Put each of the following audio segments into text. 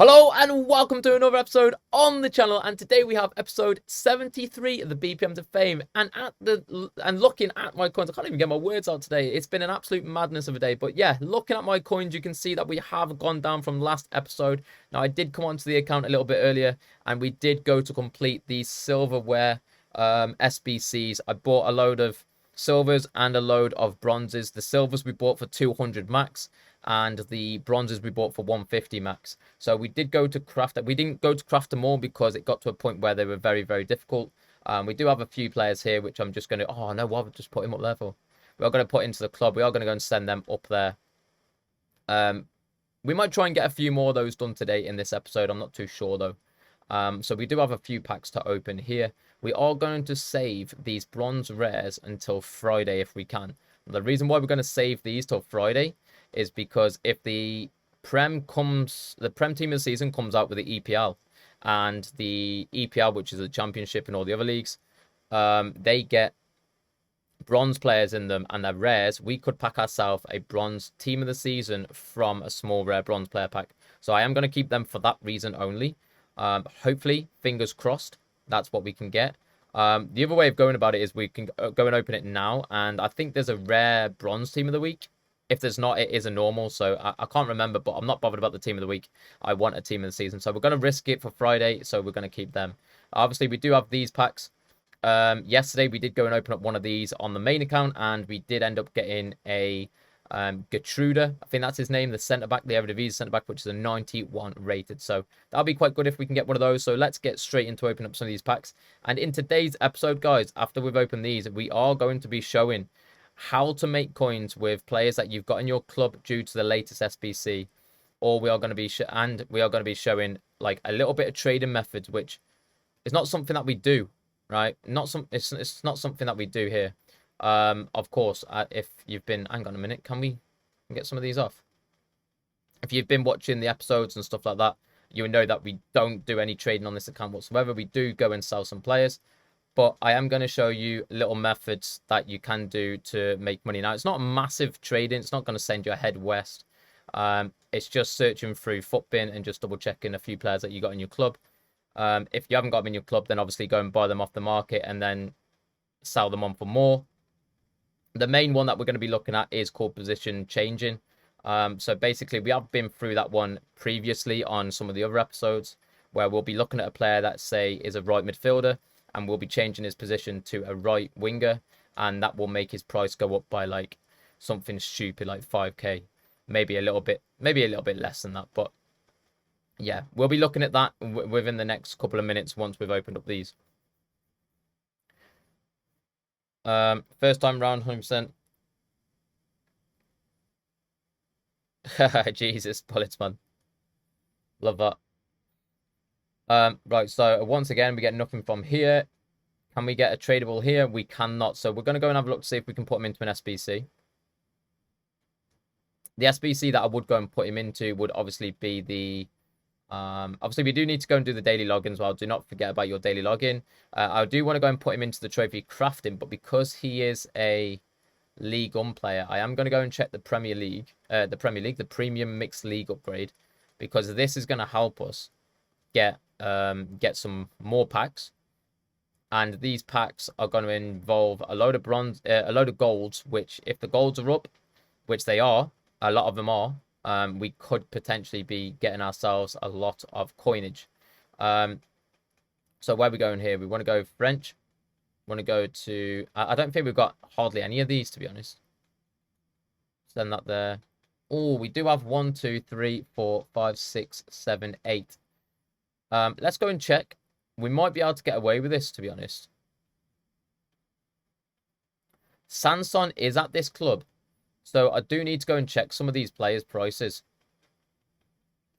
Hello and welcome to another episode on the channel, and today we have episode 73 of the BPM to Fame. And looking at my coins, I can't even get my words out today. It's been an absolute madness of a day. But yeah, looking at my coins, you can see that we have gone down from last episode. Now I did come onto the account a little bit earlier, and we did go to complete the silverware SBCs. I bought a load of silvers and a load of bronzes. The silvers we bought for 200 max, and the bronzes we bought for 150 max. So we did go to craft. We didn't go to craft them all because it got to a point where they were very, very difficult. We do have a few players here, which I'm just going to... Oh, no, what? I've just put him up there for. We are going to put into the club. We are going to go and send them up there. We might try and get a few more of those done today in this episode. I'm not too sure, though. So we do have a few packs to open here. We are going to save these bronze rares until Friday if we can. The reason why we're going to save these till Friday is because if the Prem team of the season comes out with the EPL, and the EPL, which is the championship and all the other leagues, they get bronze players in them and they're rares, we could pack ourselves a bronze team of the season from a small rare bronze player pack. So I am going to keep them for that reason only. Hopefully, fingers crossed, that's what we can get. The other way of going about it is we can go and open it now, and I think there's a rare bronze team of the week. If there's not, it is a normal, so I can't remember, but I'm not bothered about the team of the week. I want a team of the season, so we're going to risk it for Friday, so we're going to keep them. Obviously, we do have these packs. Yesterday, we did go and open up one of these on the main account, and we did end up getting a Gertruda. I think that's his name, the centre-back, the Eredivisie centre-back, which is a 91 rated. So that'll be quite good if we can get one of those. So let's get straight into opening up some of these packs. And in today's episode, guys, after we've opened these, we are going to be showing how to make coins with players that you've got in your club due to the latest SBC, or we are going to be showing like a little bit of trading methods, which is not something that we do, right? It's not something that we do here. Of course, if you've been, hang on a minute, can we get some of these off? If you've been watching the episodes and stuff like that, you know that we don't do any trading on this account whatsoever. We do go and sell some players. But I am going to show you little methods that you can do to make money. Now, it's not massive trading. It's not going to send you ahead west. It's just searching through Footbin and just double checking a few players that you got in your club. If you haven't got them in your club, then obviously go and buy them off the market and then sell them on for more. The main one that we're going to be looking at is called position changing. So basically, we have been through that one previously on some of the other episodes where we'll be looking at a player that, say, is a right midfielder, and we'll be changing his position to a right winger, and that will make his price go up by like something stupid like 5k, maybe a little bit less than that. But yeah, we'll be looking at that within the next couple of minutes once we've opened up these. First time round, 100%. Jesus, bullets, man. Love that. Right, so once again, we get nothing from here. Can we get a tradable here? We cannot. So we're going to go and have a look to see if we can put him into an SBC. The SBC that I would go and put him into would obviously be the... obviously, we do need to go and do the daily login as well. Do not forget about your daily login. I do want to go and put him into the trophy crafting, but because he is a League 1 player, I am going to go and check the Premier League, the Premium Mixed League upgrade, because this is going to help us get some more packs, and these packs are going to involve a load of golds, which if the golds are up, which they are, a lot of them are, we could potentially be getting ourselves a lot of coinage. So where are we going here? We want to go French. Want to go to... I don't think we've got hardly any of these, to be honest. Send that there. Oh, we do have 1, 2, 3, 4, 5, 6, 7, 8. Let's go and check. We might be able to get away with this, to be honest. Sanson is at this club. So I do need to go and check some of these players' prices.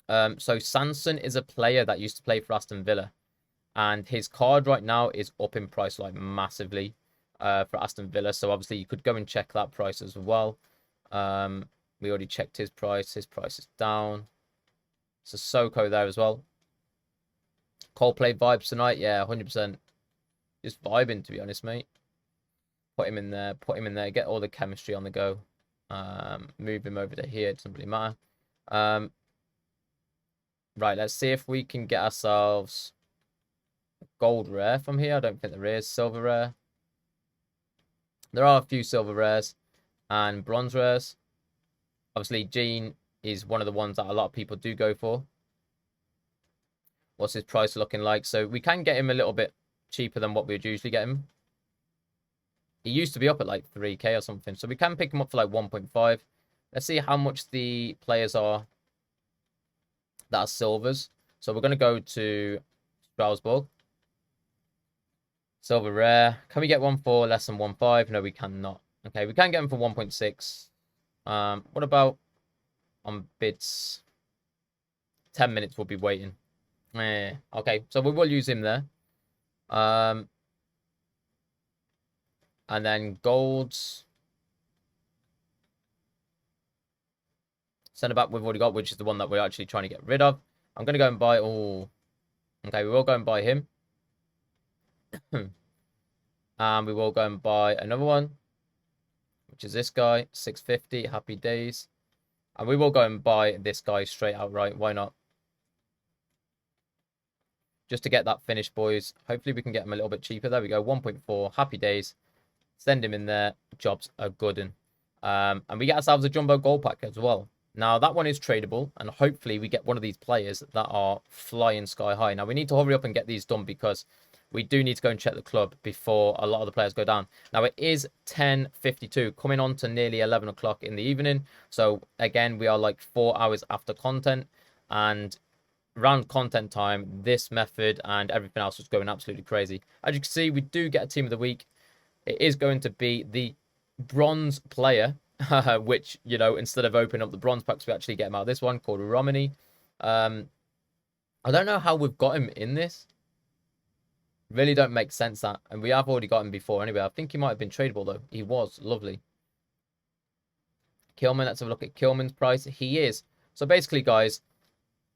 So Sanson is a player that used to play for Aston Villa. And his card right now is up in price like massively for Aston Villa. So obviously you could go and check that price as well. We already checked his price. His price is down. So Soko there as well. Coldplay vibes tonight. Yeah, 100%. Just vibing, to be honest, mate. Put him in there. Put him in there. Get all the chemistry on the go. Move him over to here. It doesn't really matter. Right, let's see if we can get ourselves gold rare from here. I don't think there is. Silver rare. There are a few silver rares and bronze rares. Obviously, Gene is one of the ones that a lot of people do go for. What's his price looking like? So we can get him a little bit cheaper than what we would usually get him. He used to be up at like 3k or something. So we can pick him up for like 1.5. Let's see how much the players are that are silvers. So we're going to go to Strasbourg. Silver rare. Can we get one for less than 1.5? No, we cannot. Okay, we can get him for 1.6. What about on bids? 10 minutes we'll be waiting. Okay, so we will use him there. And then golds. Centre back we've already got, which is the one that we're actually trying to get rid of. I'm going to go and buy... Oh, okay, we will go and buy him. And we will go and buy another one, which is this guy, 650, happy days. And we will go and buy this guy straight outright. Why not? Just to get that finished, boys. Hopefully we can get him a little bit cheaper. There we go, 1.4, happy days. Send him in there. Jobs are good. And we get ourselves a jumbo gold pack as well. Now, that one is tradable, and hopefully we get one of these players that are flying sky high. Now, we need to hurry up and get these done because we do need to go and check the club before a lot of the players go down. Now, it is 10:52, coming on to nearly 11 o'clock in the evening. So, again, we are like 4 hours after content, and around content time, this method and everything else was going absolutely crazy. As you can see, we do get a team of the week. It is going to be the bronze player, which, you know, instead of opening up the bronze packs, we actually get him out of this one called Romani. I don't know how we've got him in this. Really don't make sense that. And we have already got him before anyway. I think he might have been tradable, though. He was. Lovely. Kilman, let's have a look at Kilman's price. He is. So basically, guys,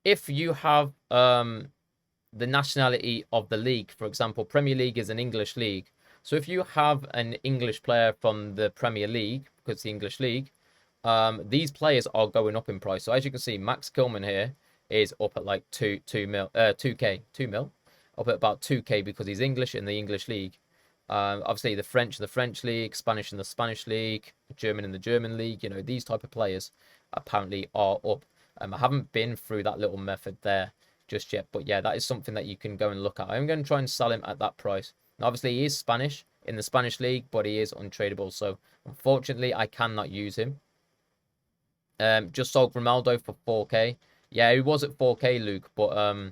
if you have the nationality of the league, for example, Premier League is an English league. So if you have an English player from the Premier League, because it's the English league, these players are going up in price. So as you can see, Max Kilman here is up at like 2k, 2 mil, up at about 2k because he's English in the English league. Obviously the French in the French league, Spanish in the Spanish league, German in the German league. You know, these type of players apparently are up. I haven't been through that little method there just yet, but yeah, that is something that you can go and look at. I'm going to try and sell him at that price. Now, obviously, he is Spanish in the Spanish league, but he is untradeable, so unfortunately, I cannot use him. Just sold Ronaldo for 4k. Yeah, he was at 4k, Luke, but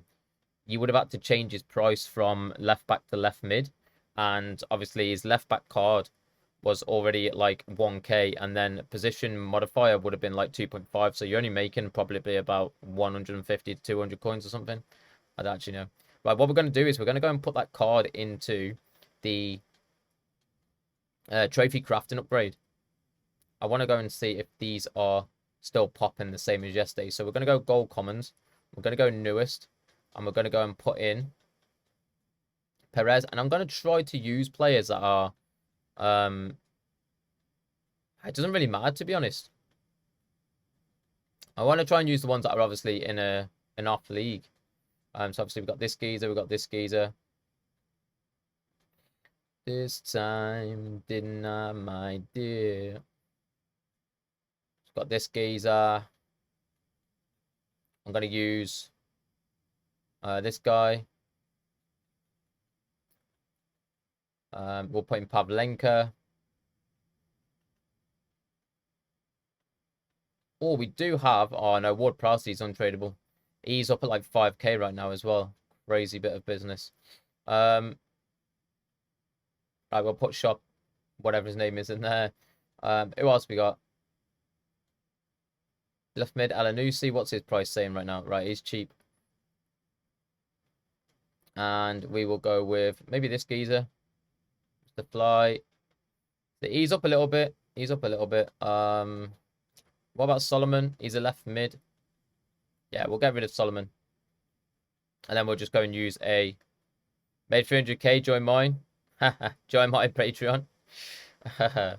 you would have had to change his price from left back to left mid, and obviously his left back card was already at like 1k, and then position modifier would have been like 2.5, so you're only making probably about 150 to 200 coins or something. I don't actually know. Right, what we're going to do is we're going to go and put that card into the trophy crafting upgrade. I want to go and see if these are still popping the same as yesterday. So we're going to go gold commons. We're going to go newest. And we're going to go and put in Perez. And I'm going to try to use players that are... it doesn't really matter, to be honest. I want to try and use the ones that are obviously in an off league. So obviously we've got this geezer, we've got this geezer. This time, didn't I, my dear? We've got this geezer. I'm going to use this guy. We'll put in Pavlenka. Oh, we do have... Oh, no, Ward Prowse is untradeable. He's up at like 5k right now as well. Crazy bit of business. Right, we'll put shop, whatever his name is, in there. Who else we got? Left mid, Alanusi. What's his price saying right now? Right, he's cheap. And we will go with maybe this geezer. The fly. He's up a little bit. He's up a little bit. What about Solomon? He's a left mid. Yeah, we'll get rid of Solomon. And then we'll just go and use a... Made 300k, join mine. Join my Patreon. We're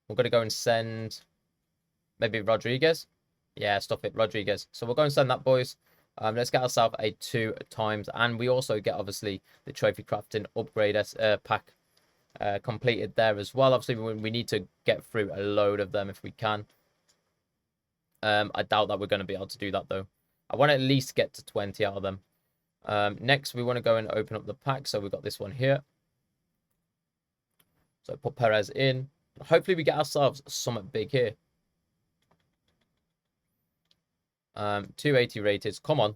going to go and send Maybe Rodriguez. Yeah, stop it, Rodriguez. So we'll go and send that, boys. Let's get ourselves a 2 times. And we also get, obviously, the trophy crafting upgrade pack completed there as well. Obviously, we need to get through a load of them if we can. I doubt that we're going to be able to do that, though. I want to at least get to 20 out of them. Next, we want to go and open up the pack. So we've got this one here. So put Perez in. Hopefully, we get ourselves something big here. 280 rated. Come on.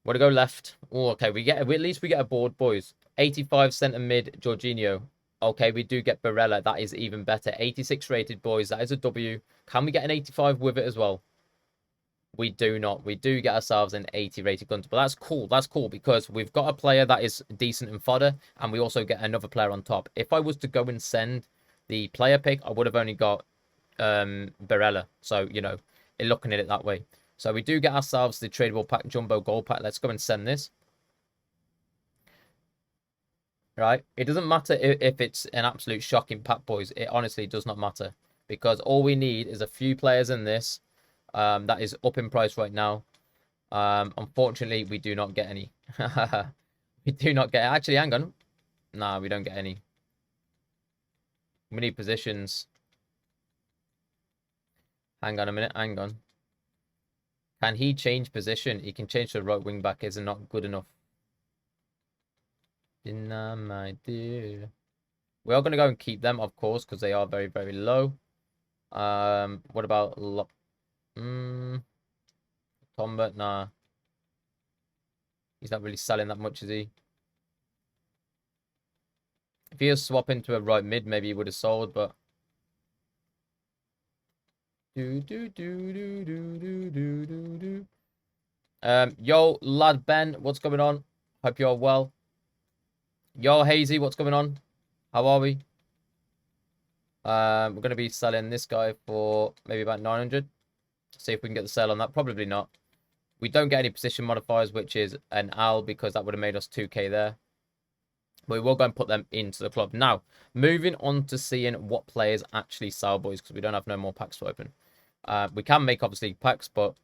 Want to go left? Oh, okay. At least we get a board, boys. 85 centre mid, Jorginho. Okay, we do get Barella. That is even better. 86 rated, boys. That is a W. Can we get an 85 with it as well? We do not. We do get ourselves an 80 rated Gunter. But that's cool. That's cool because we've got a player that is decent in fodder. And we also get another player on top. If I was to go and send the player pick, I would have only got Barella. So, you know, looking at it that way. So we do get ourselves the tradable pack, jumbo gold pack. Let's go and send this. Right? It doesn't matter if it's an absolute shocking pack, boys. It honestly does not matter. Because all we need is a few players in this. That is up in price right now. Unfortunately, we do not get any. We do not get... Actually, hang on. Nah, we don't get any. We need positions. Hang on a minute. Hang on. Can he change position? He can change to right wing back. Is it not good enough? My dear. We are going to go and keep them, of course, because they are very, very low. What about... Tomba? Nah. He's not really selling that much, is he? If he was swapping to a right mid, maybe he would have sold, but... Yo, lad Ben, what's going on? Hope you're well. Yo, Hazy, what's going on? How are we? We're going to be selling this guy for maybe about 900. See if we can get the sale on that. Probably not. We don't get any position modifiers, which is an L, because that would have made us 2k there. But we will go and put them into the club. Now, moving on to seeing what players actually sell, boys, because we don't have no more packs to open. We can make, obviously, packs, but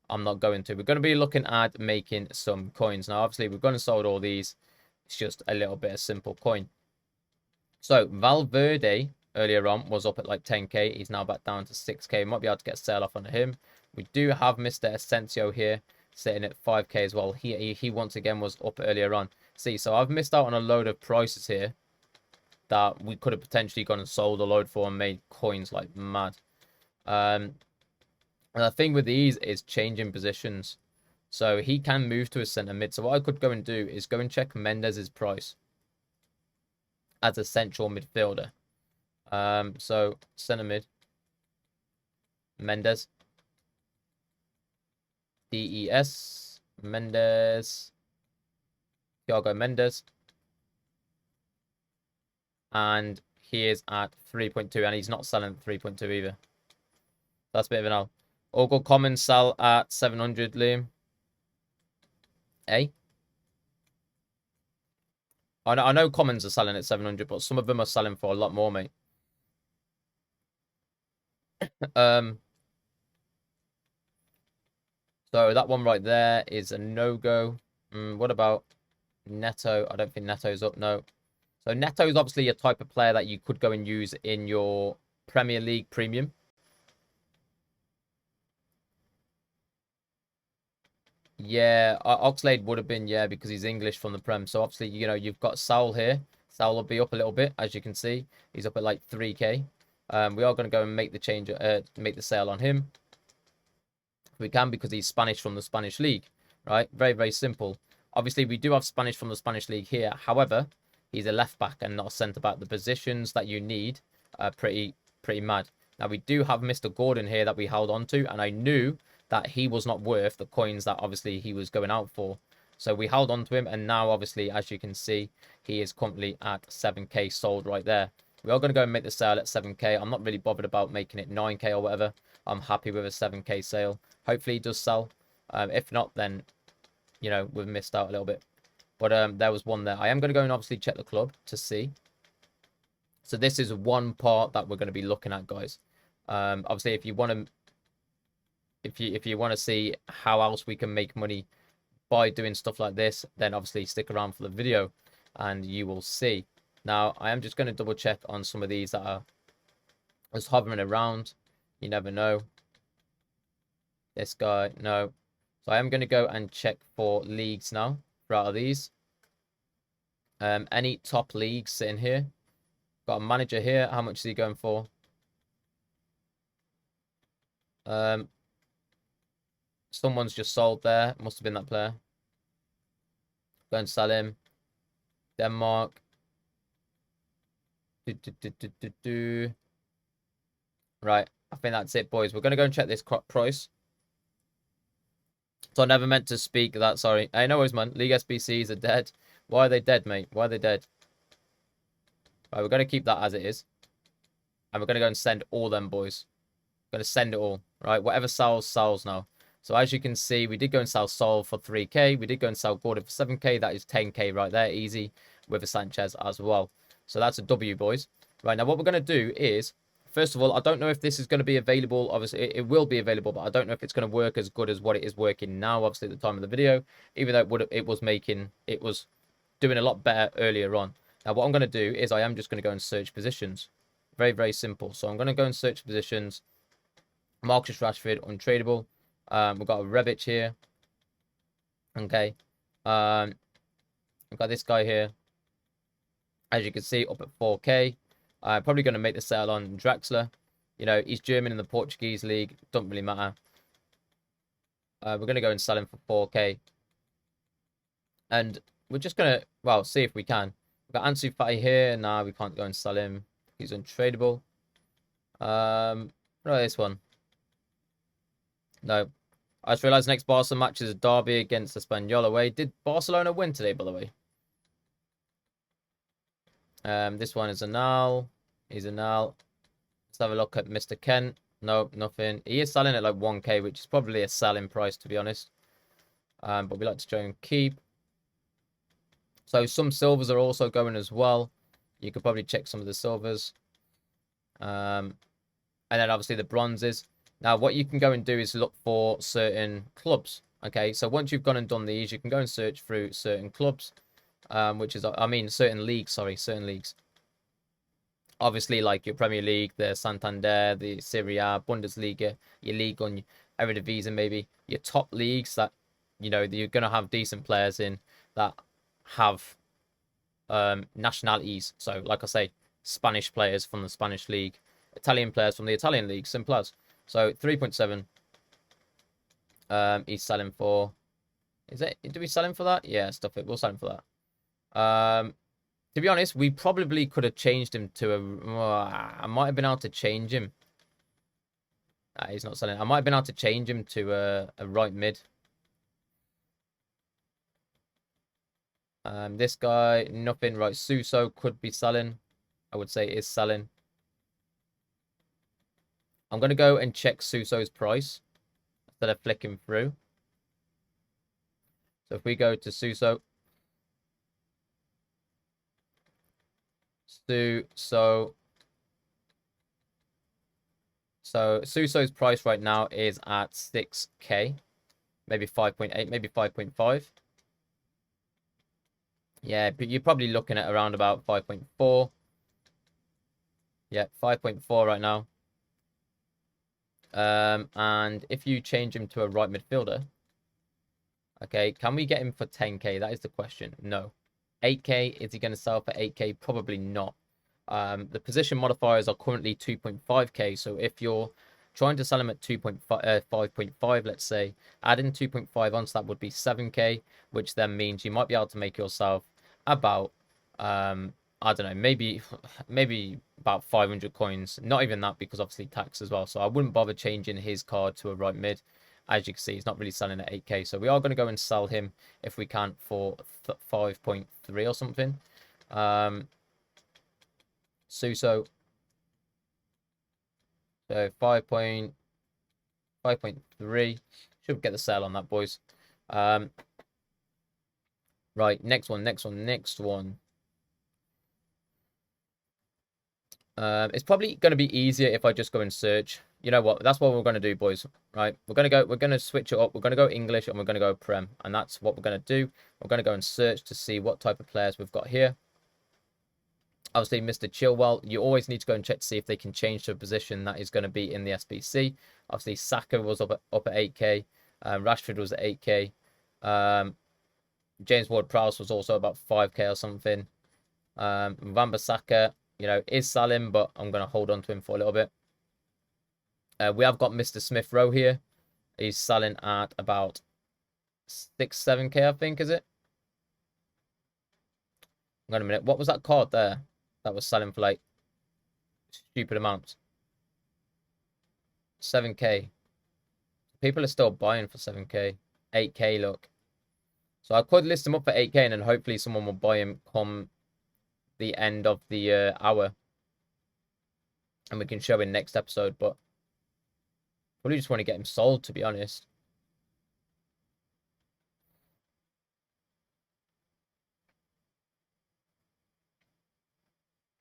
I'm not going to. We're going to be looking at making some coins. Now, obviously, we're going to sold all these. It's just a little bit of simple coin. So, Valverde earlier on was up at like 10k. He's now back down to 6k. Might be able to get a sale off on him. We do have Mr. Asensio here sitting at 5k as well. He once again was up earlier on. See, so I've missed out on a load of prices here that we could have potentially gone and sold a load for and made coins like mad. And the thing with these is changing positions. So he can move to a centre mid. So what I could go and do is go and check Mendez's price as a central midfielder. So centre mid. Mendes. DES. Mendes. Thiago Mendes. And he is at 3.2. And he's not selling at 3.2 either. That's a bit of an L. Ogle Common sell at 700, Liam. Eh? I know Commons are selling at 700, but some of them are selling for a lot more, mate. So that one right there is a no-go. What about Neto? I don't think Neto's up, no. So Neto's obviously a type of player that you could go and use in your Premier League Premium. Yeah, Oxlade would have been, yeah, because he's English from the Prem. So obviously, you know, you've got Saul here. Saul will be up a little bit, as you can see. He's up at like 3k. We are going to go and make the change, make the sale on him. We can, because he's Spanish from the Spanish League, right? Very, very simple. Obviously, we do have Spanish from the Spanish League here. However, he's a left back and not a centre back. The positions that you need are pretty mad. Now, we do have Mr. Gordon here that we held on to, and I knew that he was not worth the coins that obviously he was going out for. So we held on to him, and now obviously, as you can see, he is currently at 7k sold right there. We are going to go and make the sale at 7k. I'm not really bothered about making it 9k or whatever. I'm happy with a 7k sale. Hopefully he does sell. If not, then, you know, we've missed out a little bit. But there was one there. I am going to go and obviously check the club to see. So this is one part that we're going to be looking at, guys. Obviously, if you want to, if you want to see how else we can make money by doing stuff like this, then obviously stick around for the video, and you will see. Now, I am just going to double check on some of these that are just hovering around. You never know. This guy, no. So I am going to go and check for leagues now for out of these. Any top leagues sitting here. Got a manager here. How much is he going for? Someone's just sold there. Must have been that player. Go and sell him. Denmark. Right. I think that's it, boys. We're going to go and check this price. So I never meant to speak that. Sorry. Hey, no worries, man. League SBCs are dead. Why are they dead, mate? Why are they dead? Right, we're going to keep that as it is. And we're going to go and send all them, boys. We're going to send it all. Right. Whatever sells, sells now. So as you can see, we did go and sell Sol for 3k. We did go and sell Gordon for 7k. That is 10k right there. Easy. With a Sanchez as well. So that's a W, boys. Right, now what we're going to do is, first of all, I don't know if this is going to be available. Obviously, it will be available, but I don't know if it's going to work as good as what it is working now, obviously, at the time of the video. Even though it was doing a lot better earlier on. Now, what I'm going to do is I am just going to go and search positions. Very, very simple. So I'm going to go and search positions. Marcus Rashford, untradeable. We've got a Rebic here. Okay. We've got this guy here. As you can see, up at 4k. Probably going to make the sale on Draxler. You know, he's German in the Portuguese league. Doesn't really matter. We're going to go and sell him for 4k. And we're just going to, well, see if we can. We've got Ansu Fati here. Nah, we can't go and sell him. He's untradeable. What about this one? No. I just realised next Barca match is a derby against Espanyol away. Did Barcelona win today, by the way? This one is a null. He's a null. Let's have a look at Mr. Kent. Nope, nothing. He is selling at like 1k, which is probably a selling price, to be honest. But we like to try and keep. So some silvers are also going as well. You could probably check some of the silvers. And then obviously the bronzes. Now, what you can go and do is look for certain clubs. Okay, so once you've gone and done these, you can go and search through certain clubs. Which is, I mean, certain leagues, sorry, certain leagues. Obviously, like your Premier League, the Santander, the Serie A, Bundesliga, your league on Eredivisie, maybe. Your top leagues that, you know, you're going to have decent players in that have nationalities. So, like I say, Spanish players from the Spanish league, Italian players from the Italian league, simple as. So, 3.7. He's selling for... Is it? Do we sell him for that? Yeah, stuff it. We'll sell him for that. To be honest, we probably could have changed him to a... I might have been able to change him. He's not selling. I might have been able to change him to a right mid. This guy, nothing. Right, Suso could be selling. I would say is selling. I'm going to go and check Suso's price instead of flicking through. So if we go to Suso. So Suso's price right now is at 6k. Maybe 5.8, maybe 5.5. Yeah, but you're probably looking at around about 5.4. Yeah, 5.4 right now. And if you change him to a right midfielder, okay, can we get him for 10k? That is the question. No. 8k, is he going to sell for 8k? Probably not. The position modifiers are currently 2.5k, so if you're trying to sell him at 5.5, let's say, adding 2.5 onto that would be 7k, which then means you might be able to make yourself about, I don't know, maybe about 500 coins. Not even that, because obviously tax as well. So I wouldn't bother changing his card to a right mid. As you can see, he's not really selling at 8k. So we are going to go and sell him if we can for 5.3 or something. Suso. So 5.3. Should get the sale on that, boys. Right, next one. It's probably going to be easier if I just go and search. You know what? That's what we're going to do, boys. Right? We're going to switch it up. We're going to go English and we're going to go Prem. And that's what we're going to do. We're going to go and search to see what type of players we've got here. Obviously, Mr. Chilwell, you always need to go and check to see if they can change to a position that is going to be in the SBC. Obviously, Saka was up at 8k. Rashford was at 8k. James Ward-Prowse was also about 5k or something. Wan-Bissaka, you know, is selling, but I'm going to hold on to him for a little bit. We have got Mr. Smith Rowe here. He's selling at about 6-7k, I think, is it? Hang on a minute. What was that card there that was selling for like stupid amounts? 7k. People are still buying for 7k. 8k, look. So I could list him up for 8k and then hopefully someone will buy him come the end of the hour. And we can show in next episode, but probably just want to get him sold, to be honest.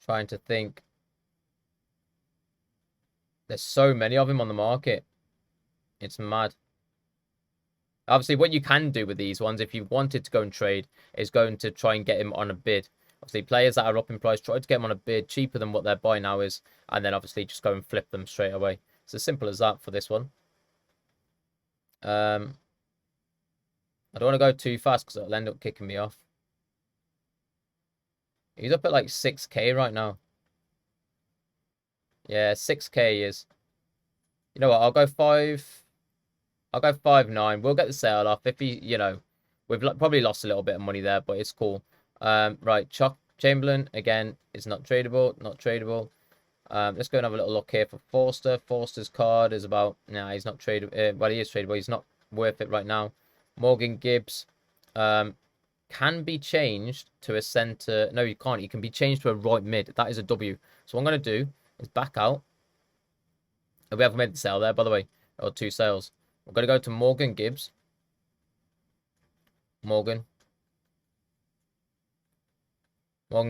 Trying to think. There's so many of him on the market. It's mad. Obviously, what you can do with these ones, if you wanted to go and trade, is going to try and get him on a bid. Obviously, players that are up in price, try to get them on a bid cheaper than what their buy now is, and then obviously just go and flip them straight away. It's as simple as that for this one. I don't want to go too fast because it'll end up kicking me off. He's up at like 6k right now. Yeah, 6k is. You know what? I'll go 5.9. We'll get the sale off. If he, you know, we've probably lost a little bit of money there, but it's cool. Right, Chuck Chamberlain again is not tradable. Not tradable. Let's go and have a little look here for Forster. Forster's card is about. Nah, he's not tradable. Well, he is tradable. He's not worth it right now. Morgan Gibbs can be changed to a center. No, you can't. He can be changed to a right mid. That is a W. So what I'm going to do is back out. We haven't made the sale there, by the way. Or 2 sales. We're going to go to Morgan Gibbs. Morgan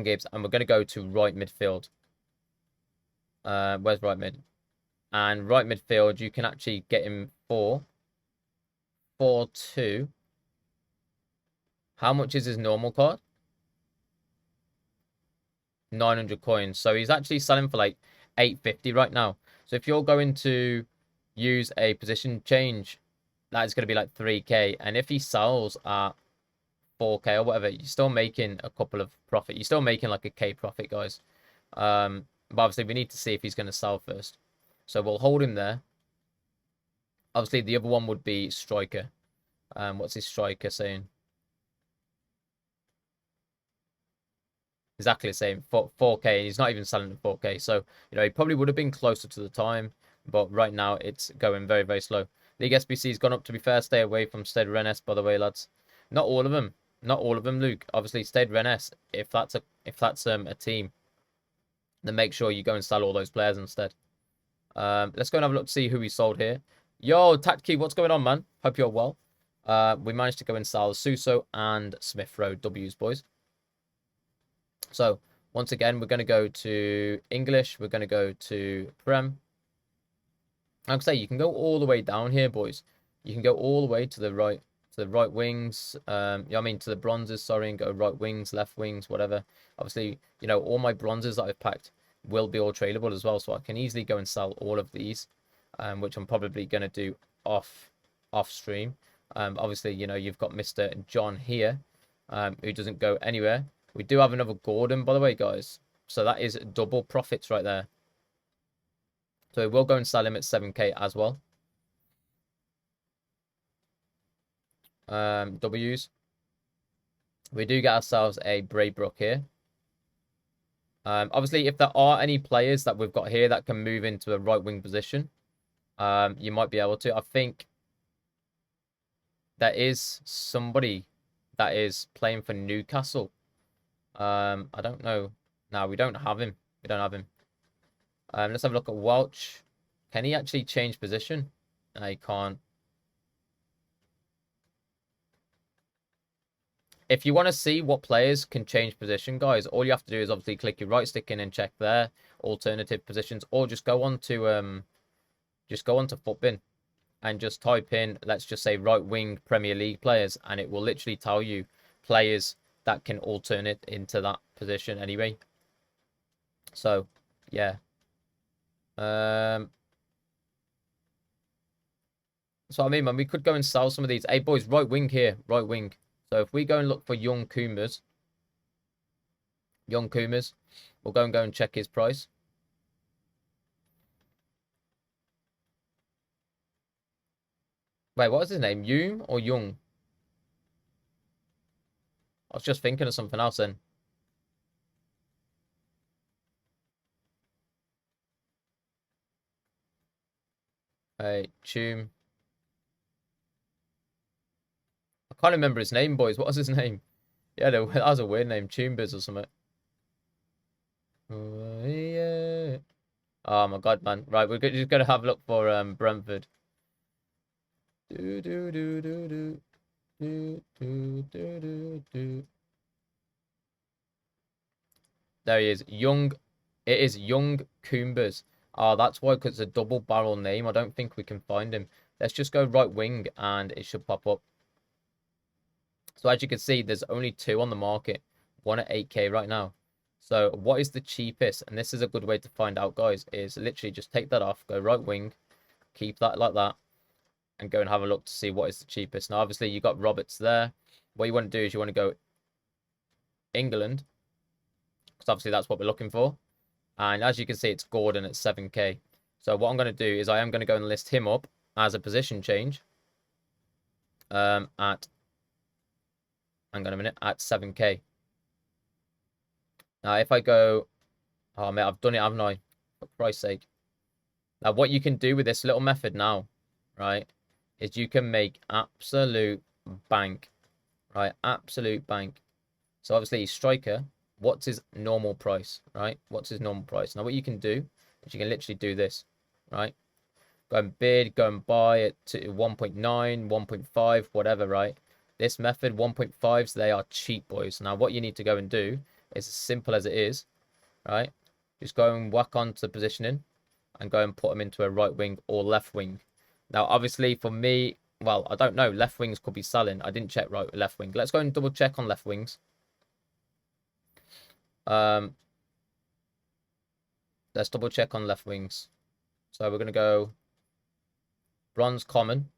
Gibbs. And we're going to go to right midfield. Where's right mid? And right midfield, you can actually get him for 4.2. How much is his normal card? 900 coins. So he's actually selling for like 850 right now. So if you're going to use a position change, that is going to be like 3k. And if he sells at 4k or whatever, you're still making a couple of profit. You're still making like a k profit, guys. But obviously we need to see if he's going to sell first. So we'll hold him there. Obviously the other one would be striker. What's his striker saying? Exactly the same, 4k, and he's not even selling at 4k. So, you know, he probably would have been closer to the time, but right now it's going very, very slow. League SBC's gone up, to be fair. Stay away from Stade Rennes, by the way, lads. Not all of them. Not all of them, Luke. Obviously, Stade Rennes, if that's a team, then make sure you go and sell all those players instead. Let's go and have a look to see who we sold here. Yo, Tatkey, what's going on, man? Hope you're well. We managed to go and sell Suso and Smith Rowe W's, boys. So, once again, we're going to go to English. We're going to go to Prem. Like I say, you can go all the way down here, boys. You can go all the way to the right wings. I mean, to the bronzes, sorry, and go right wings, left wings, whatever. Obviously, you know, all my bronzes that I've packed will be all tradable as well. So I can easily go and sell all of these, which I'm probably going to do off stream. Obviously, you know, you've got Mr. John here, who doesn't go anywhere. We do have another Gordon, by the way, guys. So that is double profits right there. So we'll go and sell him at 7k as well. W's. We do get ourselves a Braybrook here. Obviously, if there are any players that we've got here that can move into a right wing position, you might be able to. I think there is somebody that is playing for Newcastle. I don't know. No, we don't have him. We don't have him. Let's have a look at Welch. Can he actually change position? No, he can't. if you want to see what players can change position, guys, all you have to do is obviously click your right stick in and check their alternative positions, or just go on to Footbin and just type in, let's just say, right wing Premier League players, and it will literally tell you players that can alternate into that position anyway. So yeah. So I mean, man, we could go and sell some of these. Hey boys, right wing here, right wing. So if we go and look for young Kumas, we'll go and check his price. Wait, what was his name? Yoom or Young? I was just thinking of something else then. Hey, Choom. I can't remember his name, boys. What was his name? Yeah, that was a weird name. Choombers or something. Oh, yeah. Oh my god, man. Right, we're just gonna have a look for Brentford. Do do do do do do do do do do. There he is. Young. It is Young Kumbas. Oh, that's why, because it's a double barrel name. I don't think we can find him. Let's just go right wing and it should pop up. So as you can see, there's only 2 on the market. One at 8K right now. So what is the cheapest? And this is a good way to find out, guys, is literally just take that off, go right wing, keep that like that, and go and have a look to see what is the cheapest. Now, obviously, you got Roberts there. What you want to do is you want to go England, because obviously that's what we're looking for. And as you can see, it's Gordon at 7K. So what I'm going to do is I am going to go and list him up as a position change at, hang on a minute, at 7K. Now, if I go, oh, mate, I've done it, haven't I? For Christ's sake. Now, what you can do with this little method now, right, is you can make absolute bank, right? Absolute bank. So, obviously, striker, what's his normal price, right? What's his normal price? Now, what you can do is you can literally do this, right? Go and bid, go and buy it to 1.9, 1.5, whatever, right? This method, 1.5s, they are cheap, boys. Now, what you need to go and do is as simple as it is, right? Just go and whack onto the positioning and go and put them into a right wing or left wing. Now, obviously, for me, well, I don't know. Left wings could be selling. I didn't check left wing. Let's go and double check on left wings. Let's double check on left wings. So we're going to go bronze common.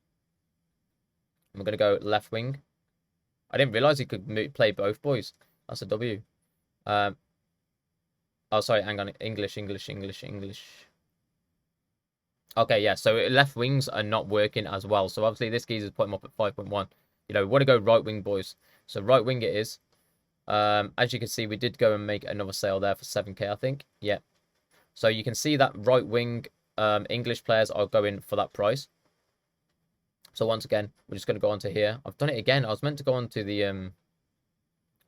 We're going to go left wing. I didn't realize he could play both, boys. That's a W. Oh, sorry, hang on. English. Okay, yeah, so left wings are not working as well. So obviously this geezer's put him up at 5.1. You know, we want to go right wing, boys. So right wing it is. As you can see, we did go and make another sale there for 7K, I think. Yeah. So you can see that right wing English players are going for that price. So once again, we're just going to go onto here. I've done it again. I was meant to go onto the I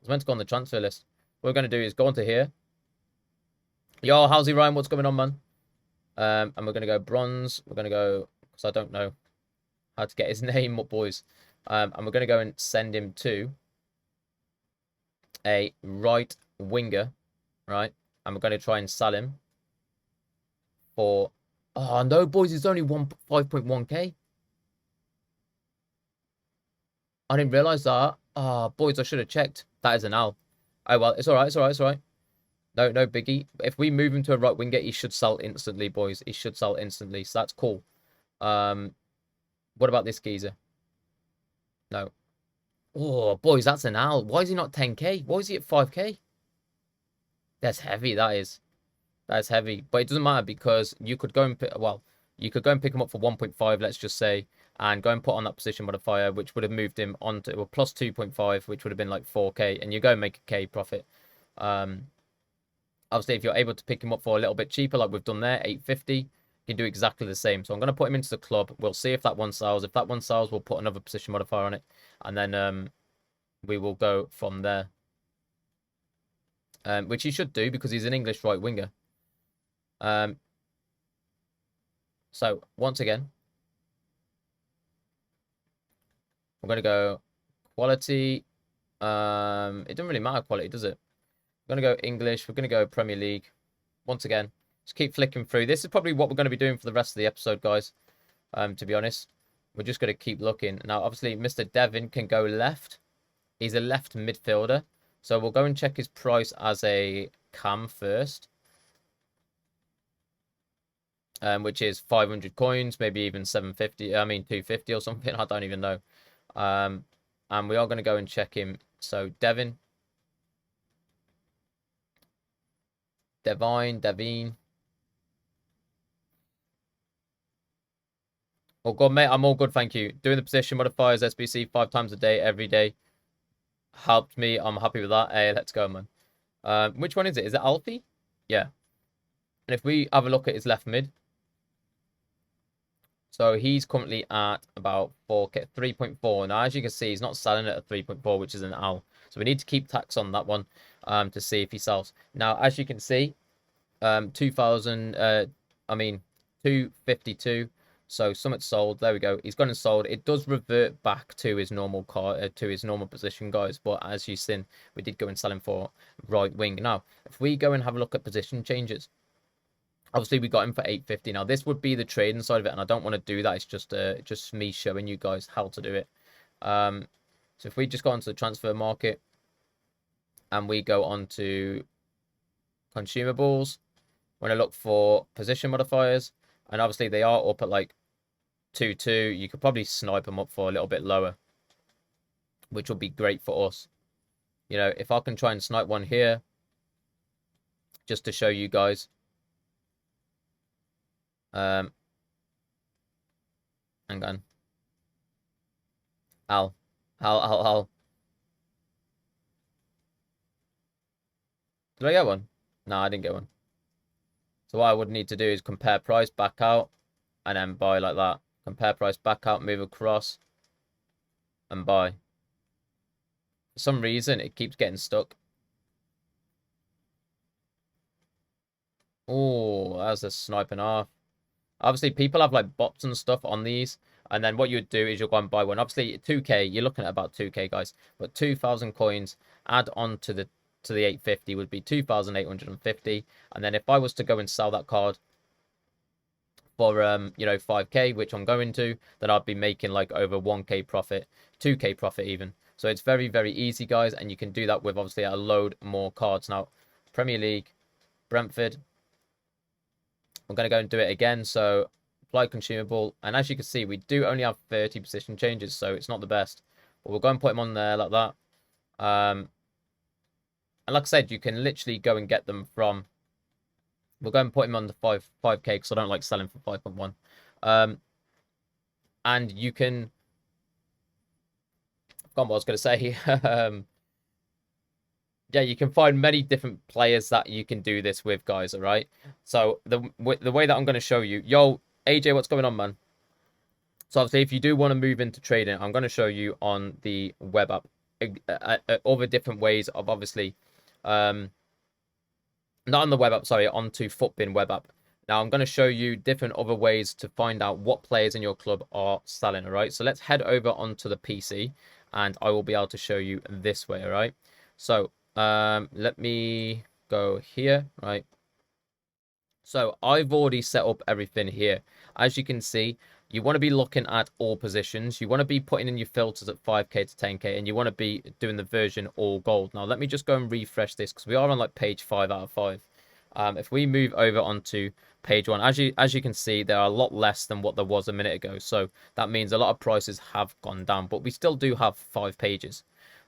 was meant to go on the transfer list. What we're going to do is go onto here. Yo, how's he, Ryan? What's going on, man? And we're going to go bronze. We're going to go, because I don't know how to get his name up, boys. And we're going to go and send him to a right winger, right? And we're going to try and sell him for, oh no, boys, it's only 5.1K. I didn't realize that. Oh, boys, I should have checked. That is an L. Oh, well, it's all right. It's all right. It's all right. No biggie. If we move him to a right winger, he should sell instantly, boys. He should sell instantly. So that's cool. What about this geezer? No. Oh, boys, that's an L. Why is he not 10K? Why is he at 5K? That's heavy, that is. That's heavy. But it doesn't matter because you could go and pick, well, you could go and pick him up for 1.5, let's just say, and go and put on that position modifier, which would have moved him on to, well, plus 2.5, which would have been like 4K, and you go and make a K profit. Obviously, if you're able to pick him up for a little bit cheaper, like we've done there, 850, you can do exactly the same. So I'm going to put him into the club. We'll see if that one sells. If that one sells, we'll put another position modifier on it, and then we will go from there. Which he should do because he's an English right winger. So once again, we're going to go quality. It doesn't really matter quality, does it? We're going to go English. We're going to go Premier League. Once again, just keep flicking through. This is probably what we're going to be doing for the rest of the episode, guys. To be honest, we're just going to keep looking. Now, obviously, Mr. Devin can go left. He's a left midfielder. So we'll go and check his price as a cam first. Which is 500 coins, maybe even 750. I mean, 250 or something. I don't even know. And we are going to go and check him. So, Devin. Devine. Oh, God, mate. I'm all good, thank you. Doing the position modifiers, SBC, 5 times a day, every day. Helped me. I'm happy with that. Hey, let's go, man. Which one is it? Is it Alfie? Yeah. And if we have a look at his left mid. So he's currently at about 4K, 3.4. Now, as you can see, he's not selling at a 3.4, which is an L. So we need to keep tax on that one to see if he sells. Now, as you can see, 252. So Summit sold. There we go. He's gone and sold. It does revert back to his normal to his normal position, guys. But as you've seen, we did go and sell him for right wing. Now, if we go and have a look at position changes, obviously we got him for 850. Now, this would be the trading side of it, and I don't want to do that. It's just me showing you guys how to do it. So if we just go onto the transfer market and we go on to consumables, when I look for position modifiers, and obviously they are up at like 2-2. You could probably snipe them up for a little bit lower, which would be great for us. You know, if I can try and snipe one here, just to show you guys. Hang on. Al. Did I get one? No, I didn't get one. So what I would need to do is compare price back out and then buy like that. Compare price back out, move across and buy. For some reason, it keeps getting stuck. Oh, that's a sniping off. Obviously, people have like bots and stuff on these. And then what you would do is you'll go and buy one. Obviously, 2K, you're looking at about 2K, guys. But 2,000 coins add on to the 850 would be 2,850. And then if I was to go and sell that card for 5K, which I'm going to, then I'd be making like over 1K profit, 2K profit even. So it's very, very easy, guys, and you can do that with obviously a load more cards. Now, Premier League, Brentford, I'm going to go and do it again. So apply consumable, and as you can see, we do only have 30 position changes, so it's not the best. But we'll go and put them on there like that. And like I said, you can literally go and get them from. We'll go and put him on the 5K because I don't like selling for 5.1. And you can. I forgot what I was going to say. Yeah, you can find many different players that you can do this with, guys. All right. So the way that I'm going to show you, yo, AJ, what's going on, man? So obviously, if you do want to move into trading, I'm going to show you on the web app other different ways of obviously, not on the web app, sorry, onto Footbin web app. Now I'm going to show you different other ways to find out what players in your club are selling. All right. So let's head over onto the PC, and I will be able to show you this way. All right. So let me go here. Right. So I've already set up everything here. As you can see, you want to be looking at all positions. You want to be putting in your filters at 5K to 10K, and you want to be doing the version all gold. Now, let me just go and refresh this because we are on like page 5 out of 5. If we move over onto page 1, as you can see, there are a lot less than what there was a minute ago. So that means a lot of prices have gone down, but we still do have 5 pages.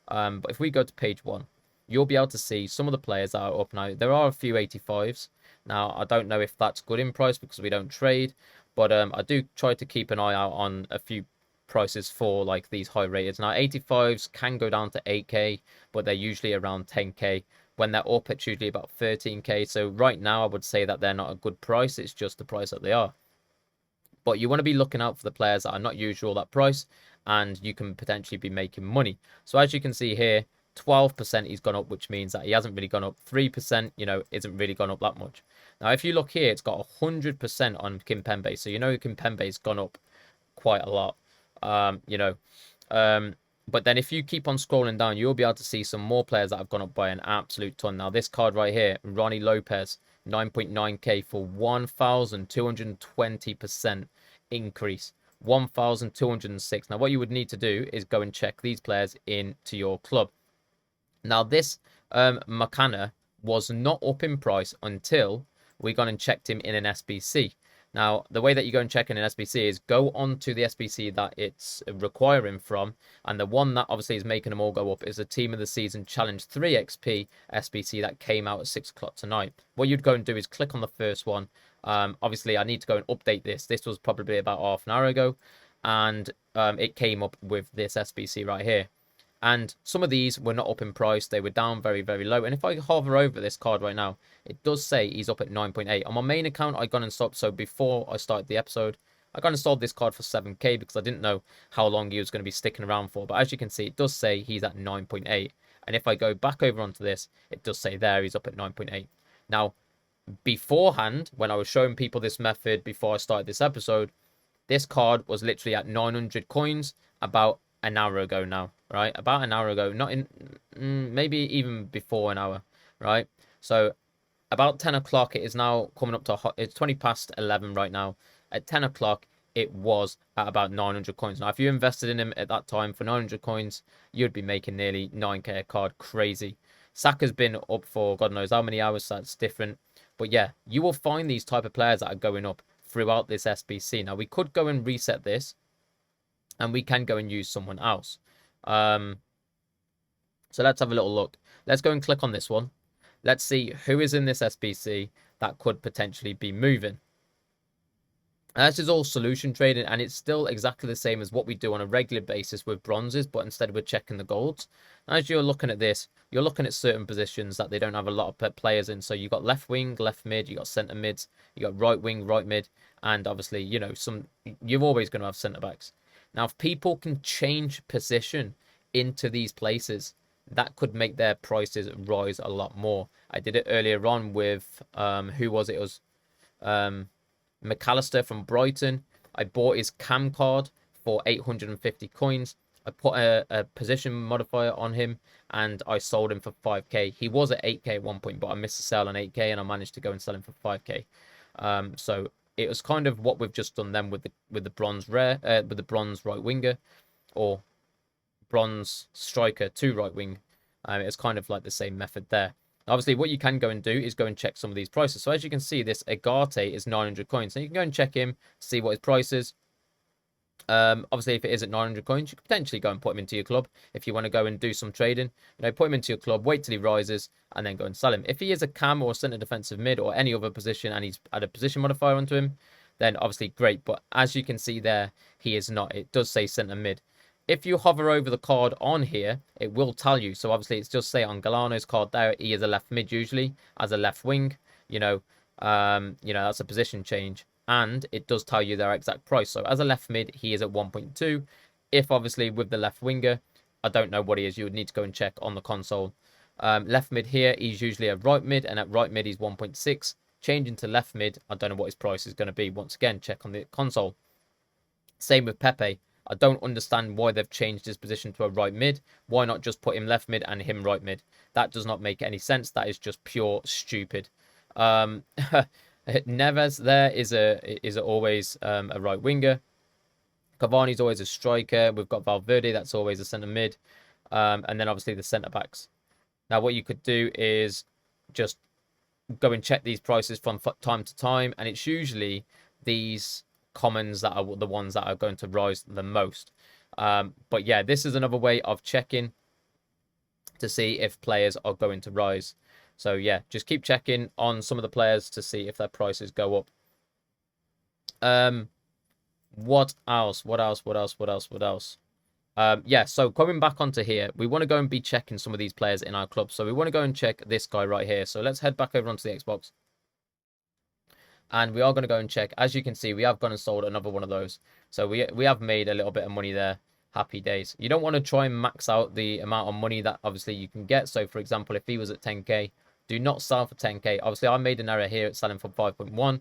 But if we go to page 1, you'll be able to see some of the players that are up now. There are a few 85s. Now, I don't know if that's good in price because we don't trade, but I do try to keep an eye out on a few prices for like these high rated. Now, 85s can go down to 8K, but they're usually around 10K. When they're up, it's usually about 13K. So right now, I would say that they're not a good price. It's just the price that they are. But you want to be looking out for the players that are not usual that price, and you can potentially be making money. So as you can see here, 12% he's gone up, which means that he hasn't really gone up. 3%, isn't really gone up that much. Now, if you look here, it's got 100% on Kimpembe. So, Kimpembe's gone up quite a lot. But then if you keep on scrolling down, you'll be able to see some more players that have gone up by an absolute ton. Now, this card right here, Ronnie Lopez, 9.9k for 1,220% increase. 1,206. Now, what you would need to do is go and check these players into your club. Now, this McCanna was not up in price until we gone and checked him in an SBC. Now, the way that you go and check in an SBC is go on to the SBC that it's requiring from, and the one that obviously is making them all go up is the Team of the Season Challenge 3 XP SBC that came out at 6 o'clock tonight. What you'd go and do is click on the first one. Obviously, I need to go and update this. This was probably about half an hour ago, and it came up with this SBC right here. And some of these were not up in price. They were down very, very low. And if I hover over this card right now, it does say he's up at 9.8. On my main account, I gone and stopped. So before I started the episode, I gone and sold this card for 7k because I didn't know how long he was going to be sticking around for. But as you can see, it does say he's at 9.8. And if I go back over onto this, it does say there he's up at 9.8. Now, beforehand, when I was showing people this method before I started this episode, this card was literally at 900 coins about an hour ago now, right? About an hour ago, not in, maybe even before an hour, right? So about 10 o'clock, it is now coming up to, it's 20 past 11 right now. At 10 o'clock, it was at about 900 coins. Now, if you invested in him at that time for 900 coins, you'd be making nearly 9k a card. Crazy. Saka's been up for God knows how many hours, so that's different. But yeah, you will find these type of players that are going up throughout this SBC. Now, we could go and reset this, and we can go and use someone else. So let's have a little look. Let's go and click on this one. Let's see who is in this SBC that could potentially be moving. And this is all solution trading, and it's still exactly the same as what we do on a regular basis with bronzes, but instead we're checking the golds. As you're looking at this, you're looking at certain positions that they don't have a lot of players in. So you've got left wing, left mid, you got centre mids, you got right wing, right mid, and obviously, you know, you're always going to have centre backs. Now, if people can change position into these places, that could make their prices rise a lot more. I did it earlier on with, who was it? It was McAllister from Brighton. I bought his cam card for 850 coins. I put a position modifier on him, and I sold him for 5k. He was at 8k at one point, but I missed a sale on 8k, and I managed to go and sell him for 5k. So it was kind of what we've just done then with the bronze rare, with the bronze right winger, or bronze striker to right wing. It's kind of like the same method there. Obviously, what you can go and do is go and check some of these prices. So as you can see, this Agate is 900 coins. So you can go and check him, see what his price is. Obviously, if it is at 900 coins, you could potentially go and put him into your club if you want to go and do some trading. You know, put him into your club, wait till he rises, and then go and sell him. If he is a cam or a centre defensive mid or any other position, and he's added a position modifier onto him, then obviously great. But as you can see there, he is not. It does say centre mid. If you hover over the card on here, it will tell you. So obviously, it's just say on Galano's card there, he is a left mid usually, as a left wing. That's a position change. And it does tell you their exact price. So as a left mid, he is at 1.2. If obviously with the left winger, I don't know what he is. You would need to go and check on the console. Left mid here, he's usually a right mid. And at right mid, he's 1.6. Changing to left mid, I don't know what his price is going to be. Once again, check on the console. Same with Pepe. I don't understand why they've changed his position to a right mid. Why not just put him left mid and him right mid? That does not make any sense. That is just pure stupid. Neves there is always a right winger. Cavani's always a striker. We've got Valverde, that's always a centre mid. And then obviously the centre backs. Now what you could do is just go and check these prices from time to time, and it's usually these commons that are the ones that are going to rise the most. But yeah, this is another way of checking to see if players are going to rise. So yeah, just keep checking on some of the players to see if their prices go up. What else? Yeah, so coming back onto here, we want to go and be checking some of these players in our club. So we want to go and check this guy right here. So let's head back over onto the Xbox. And we are going to go and check. As you can see, we have gone and sold another one of those. So we have made a little bit of money there. Happy days. You don't want to try and max out the amount of money that obviously you can get. So for example, if he was at 10k, do not sell for 10k. Obviously, I made an error here at selling for 5.1.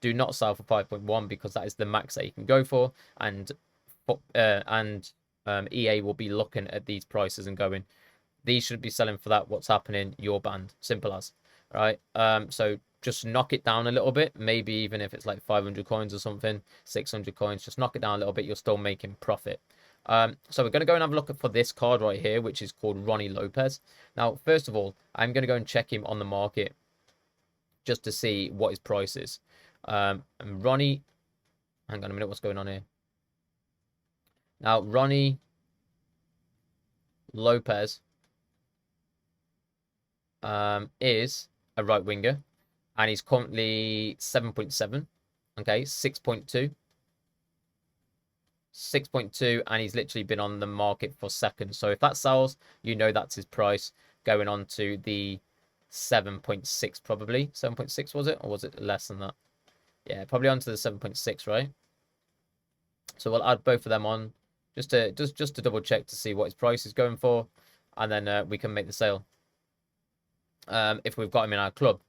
Do not sell for 5.1 because that is the max that you can go for. And EA will be looking at these prices and going, these should be selling for that. What's happening? You're banned. Simple as. Right? So just knock it down a little bit. Maybe even if it's like 500 coins or something, 600 coins, just knock it down a little bit. You're still making profit. So we're going to go and have a look for this card right here, which is called Ronnie Lopez. Now, first of all, I'm going to go and check him on the market just to see what his price is. And Ronnie, hang on a minute, what's going on here? Now, Ronnie Lopez is a right winger, and he's currently 7.7. Okay, 6.2. 6.2, and he's literally been on the market for seconds. So if that sells, you know that's his price. Going on to the 7.6, probably. 7.6 was it? Or was it less than that? Yeah, probably onto the 7.6, right? So we'll add both of them on just to double check to see what his price is going for, and then we can make the sale if we've got him in our club.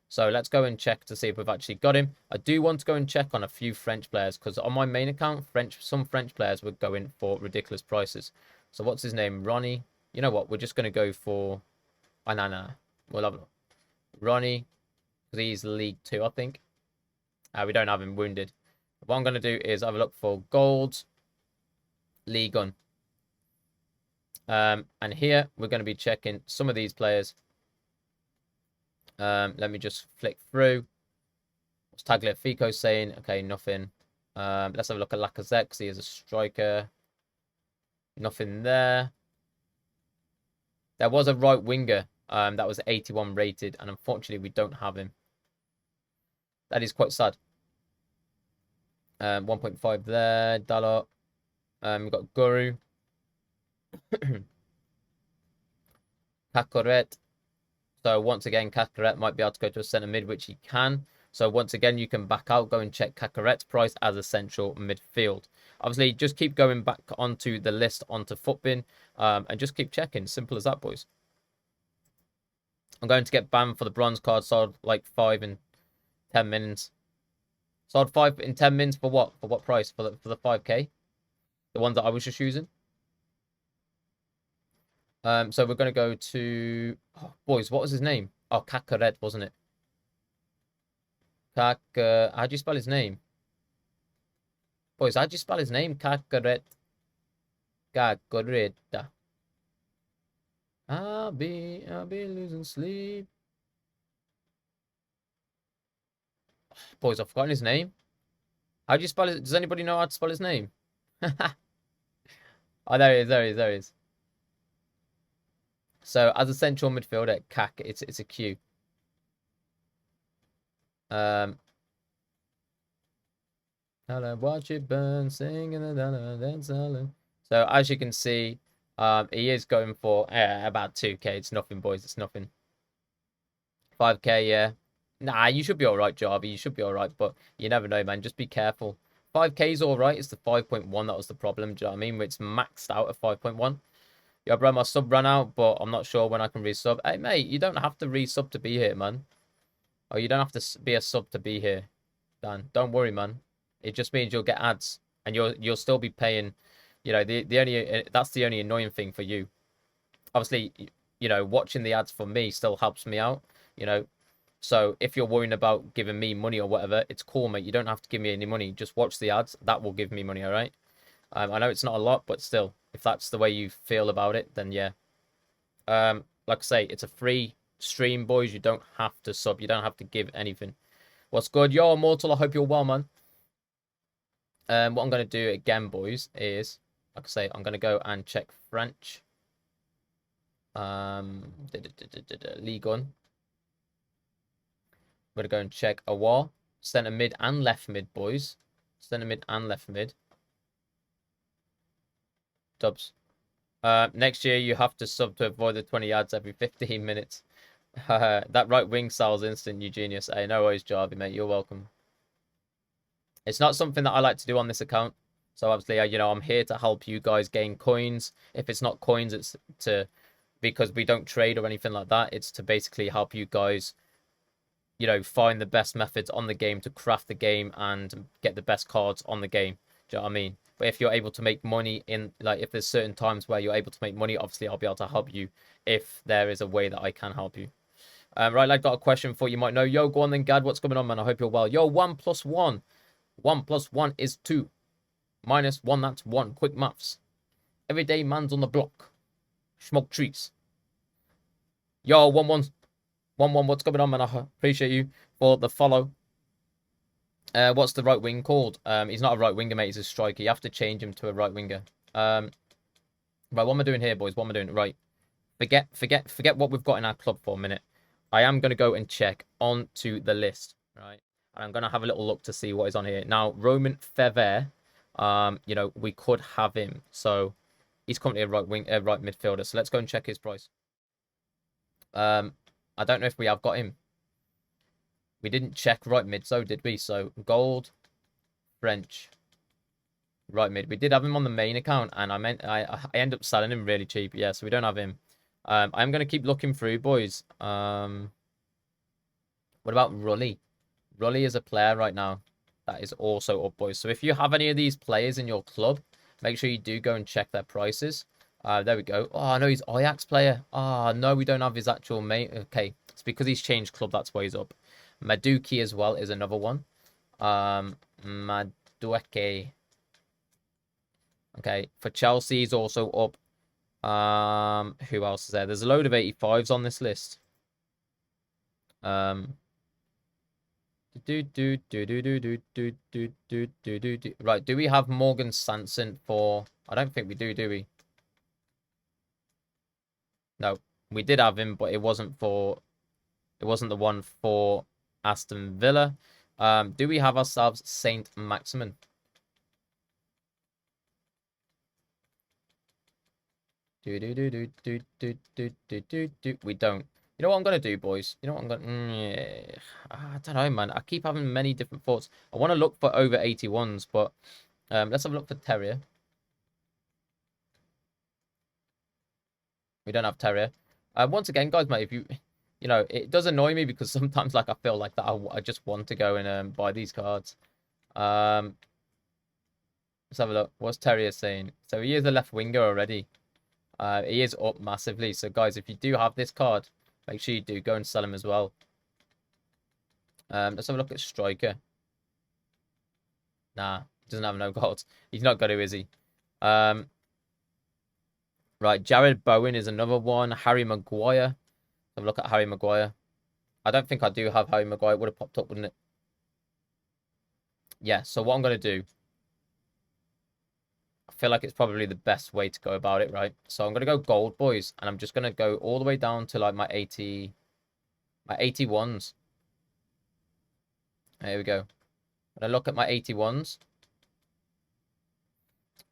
So let's go and check to see if we've actually got him. I do want to go and check on a few French players, because on my main account, some French players were going for ridiculous prices. So what's his name? Ronnie. You know what? We're just going to go for... Oh, no. We'll have a look. Ronnie, because he's League 2, I think. We don't have him wounded. What I'm going to do is have a look for Gold League 1. And here, we're going to be checking some of these players. Let me just flick through. What's Tagliafico saying? Okay, nothing. Let's have a look at Lacazette, because he is a striker. Nothing there. There was a right winger that was 81 rated, and unfortunately we don't have him. That is quite sad. 1.5 there. Dalot. We've got Guru. Cacoret. So once again, Cacoret might be able to go to a centre mid, which he can. So once again, you can back out, go and check Cacoret's price as a central midfield. Obviously, just keep going back onto the list, onto Footbin, and just keep checking. Simple as that, boys. I'm going to get banned for the bronze card, sold like 5 in 10 minutes. Sold 5 in 10 minutes for what? For what price? For the 5k? The ones that I was just using? So we're going to go to... Oh, boys, what was his name? Oh, Cacoret, wasn't it? How do you spell his name? Boys, how do you spell his name? Cacoret. Cacoreta. I'll be losing sleep. Boys, I've forgotten his name. How do you spell it? Does anybody know how to spell his name? Oh, there he is. So as a central midfielder, CAC, it's a Q. Hello, watch it burn, singing the So as you can see, he is going for about 2k. It's nothing, boys. It's nothing. 5k, yeah. Nah, you should be all right, Jarvie. You should be all right, but you never know, man. Just be careful. 5k is all right. It's the 5.1 that was the problem. Do you know what I mean? It's maxed out at 5.1. Yeah, bro, my sub ran out, but I'm not sure when I can resub. Hey, mate, you don't have to resub to be here, man. Oh, you don't have to be a sub to be here, Dan. Don't worry, man. It just means you'll get ads, and you'll still be paying. You know, the only that's the only annoying thing for you. Obviously, you know, watching the ads for me still helps me out. You know, so if you're worrying about giving me money or whatever, it's cool, mate. You don't have to give me any money. Just watch the ads. That will give me money, all right? I know it's not a lot, but still, if that's the way you feel about it, then yeah. Like I say, it's a free stream, boys. You don't have to sub. You don't have to give anything. What's good? Yo, Immortal, I hope you're well, man. What I'm going to do again, boys, is, like I say, I'm going to go and check French. League 1. I'm going to go and check Awar. Centre mid and left mid, boys. Centre mid and left mid. Dubs. Next year, you have to sub to avoid the 20 ads every 15 minutes. That right wing sells instant, you genius. Hey, no worries, Jarvie, mate. You're welcome. It's not something that I like to do on this account. So obviously, you know, I'm here to help you guys gain coins. If it's not coins, it's because we don't trade or anything like that. It's to basically help you guys, you know, find the best methods on the game to craft the game and get the best cards on the game. Do you know what I mean? But if you're able to make money in, like, if there's certain times where you're able to make money, obviously I'll be able to help you if there is a way that I can help you. Right, I got a question for you might know. Yo, go on then, Gad. What's going on, man? I hope you're well. Yo, 1 + 1. 1 + 1 is 2. -1, that's 1. Quick maths. Everyday man's on the block. Smoke trees. Yo, 1-1. 1-1, what's going on, man? I appreciate you for the follow. What's the right wing called? He's not a right winger, mate. He's a striker. You have to change him to a right winger. Right, what am I doing here, boys? What am I doing? Right. Forget what we've got in our club for a minute. I am going to go and check onto the list, right? And I'm going to have a little look to see what is on here. Now, Roman Fever, you know, we could have him. So he's currently a right midfielder. So let's go and check his price. I don't know if we have got him. We didn't check right mid, so did we? So gold, French, right mid. We did have him on the main account, and I end up selling him really cheap. Yeah, so we don't have him. I'm gonna keep looking through, boys. What about Rully? Rully is a player right now that is also up, boys. So if you have any of these players in your club, make sure you do go and check their prices. There we go. Oh no, he's Ajax player. Ah, no, we don't have his actual mate. Okay, it's because he's changed club. That's why he's up. Madueke as well is another one. Madueke. Okay, for Chelsea, he's also up. Who else is there? There's a load of 85s on this list. Right, do we have Morgan Sanson for... I don't think we do we? No, we did have him, but it wasn't for... It wasn't the one for Aston Villa. Do we have ourselves Saint Maximin? We don't. You know what I'm gonna do, boys? You know what I'm gonna... I don't know, man. I keep having many different thoughts. I want to look for over 81s, but let's have a look for Terrier. We don't have Terrier. Once again, guys, mate, if you know, it does annoy me because sometimes, like, I feel like that I just want to go and buy these cards. Let's have a look. What's Terrier saying? So he is a left winger already. He is up massively. So, guys, if you do have this card, make sure you do go and sell him as well. Let's have a look at striker. Nah, he doesn't have no goals. He's not got to, is he? Right, Jared Bowen is another one. Harry Maguire. Have a look at Harry Maguire. I don't think I do have Harry Maguire. It would have popped up, wouldn't it? Yeah, so what I'm going to do, I feel like it's probably the best way to go about it, right? So I'm going to go gold, boys, and I'm just going to go all the way down to like my 81s. There we go. When I look at my 81s.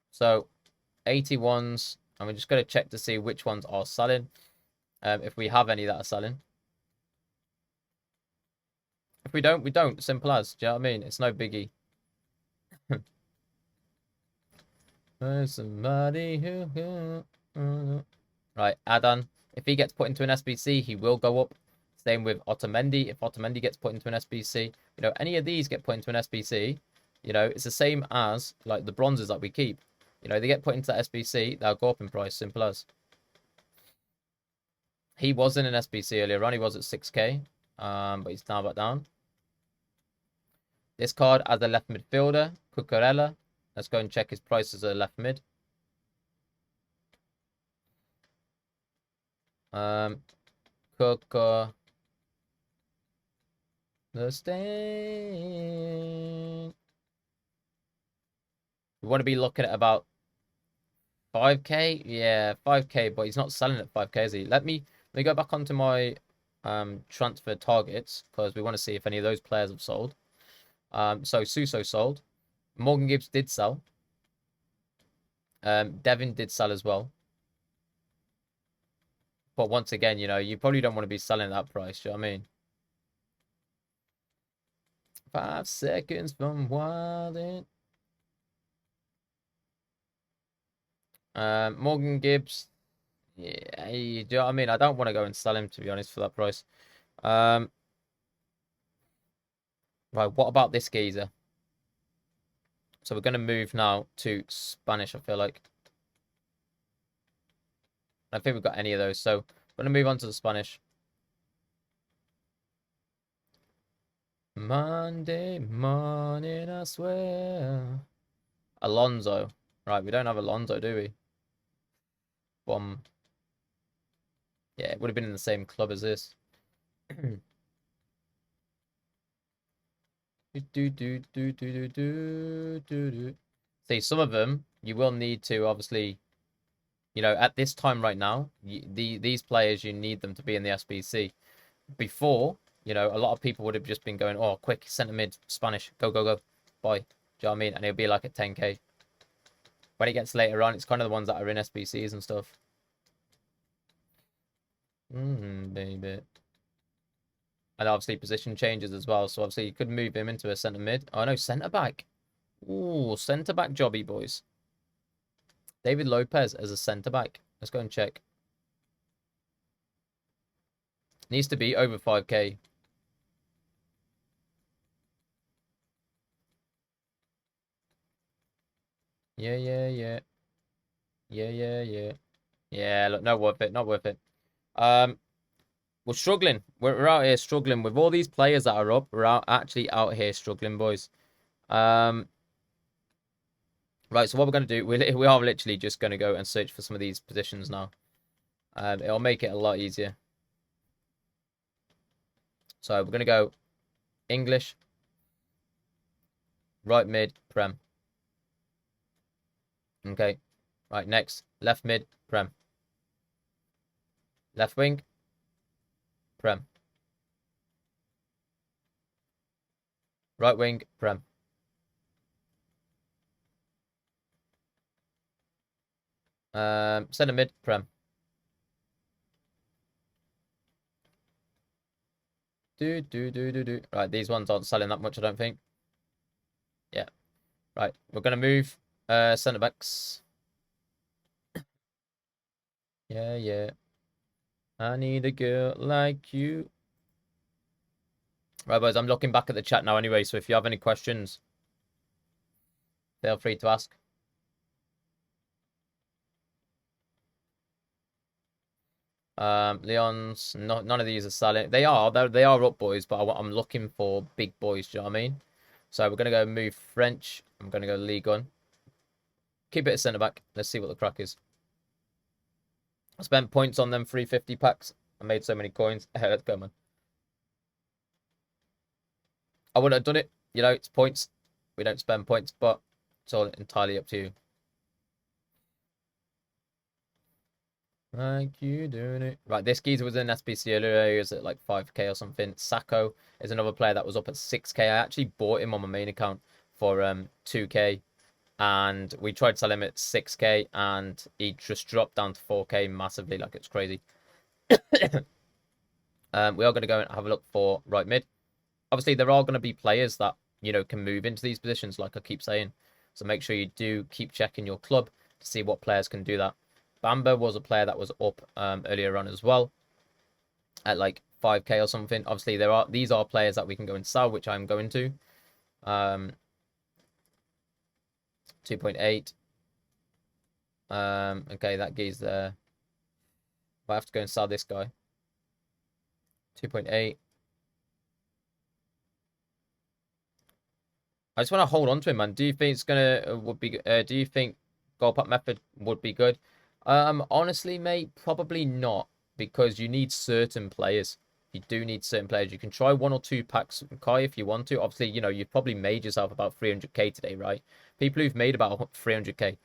So 81s, and we're just going to check to see which ones are selling. If we have any that are selling. If we don't, we don't. Simple as. Do you know what I mean? It's no biggie. There's somebody who... Right, Adan. If he gets put into an SBC, he will go up. Same with Otamendi. If Otamendi gets put into an SBC, you know, any of these get put into an SBC, you know, it's the same as, like, the bronzes that we keep. You know, they get put into that SBC, they'll go up in price. Simple as. He was in an SBC earlier on. He was at 6k, but he's now back down. This card as a left midfielder, Cucurella. Let's go and check his price as a left mid. Cucur. The stain. We want to be looking at about 5k. Yeah, 5k, but he's not selling at 5k, is he? Let me go back onto my transfer targets because we want to see if any of those players have sold. So Suso sold. Morgan Gibbs did sell. Devin did sell as well. But once again, you know, you probably don't want to be selling at that price. Do you know what I mean? 5 seconds from wilding. Morgan Gibbs. Yeah, do you know what I mean? I don't want to go and sell him, to be honest, for that price. Right, what about this geezer? So we're going to move now to Spanish, I feel like. I don't think we've got any of those. So we're going to move on to the Spanish. Monday morning, I swear. Alonso. Right, we don't have Alonso, do we? Bomb. Yeah, it would have been in the same club as this. See, some of them you will need to obviously, at this time right now, these players you need them to be in the SBC. Before, a lot of people would have just been going, oh, quick centre mid Spanish, go go go, bye. Do you know what I mean? And it'll be like at 10k. When it gets later on, it's kind of the ones that are in SBCs and stuff. Baby. And obviously position changes as well. So obviously you could move him into a centre mid. Oh no, centre back. Ooh, centre back jobby, boys. David Lopez as a centre back. Let's go and check. Needs to be over 5k. Yeah, yeah, yeah. Yeah, yeah, yeah. Yeah, look, not worth it. Not worth it. We're struggling. We're out here struggling with all these players that are up. We're actually out here struggling, boys. Right, so what we're going to do, we are literally just going to go and search for some of these positions now. It'll make it a lot easier. So we're going to go English, right mid, Prem. Okay. Right, next, left mid, Prem. Left wing, Prem. Right wing, Prem. Centre mid, Prem. Do. Right, these ones aren't selling that much, I don't think. Yeah. Right, we're going to move centre backs. Yeah, yeah. I need a girl like you. Right, boys, I'm looking back at the chat now anyway, so if you have any questions, feel free to ask. Leon's, none of these are selling. They are up, boys, but I'm looking for big boys, do you know what I mean? So we're going to go move French. I'm going to go Ligue 1. Keep it at centre back. Let's see what the crack is. I spent points on them 350 packs. I made so many coins. Let's go, man. I wouldn't have done it. It's points. We don't spend points, but it's all entirely up to you. Like you doing it. Right, this geezer was in SBC earlier. He was at like 5k or something. Sacco is another player that was up at 6k. I actually bought him on my main account for 2k. And we tried to sell him at 6k. And he just dropped down to 4k massively. Like, it's crazy. We are going to go and have a look for right mid. Obviously, there are going to be players that, can move into these positions, like I keep saying. So make sure you do keep checking your club to see what players can do that. Bamba was a player that was up earlier on as well at like 5k or something. Obviously, these are players that we can go and sell, which I'm going to. 2.8. Okay, that guy's there. I have to go and sell this guy. 2.8. I just want to hold on to him, man. Do you think it's gonna do you think goal pop method would be good? Honestly, mate, probably not, because you need certain players. You do need certain players. You can try 1 or 2 packs, Kai, if you want to. Obviously, you've probably made yourself about 300k today, right? People who've made about 300k,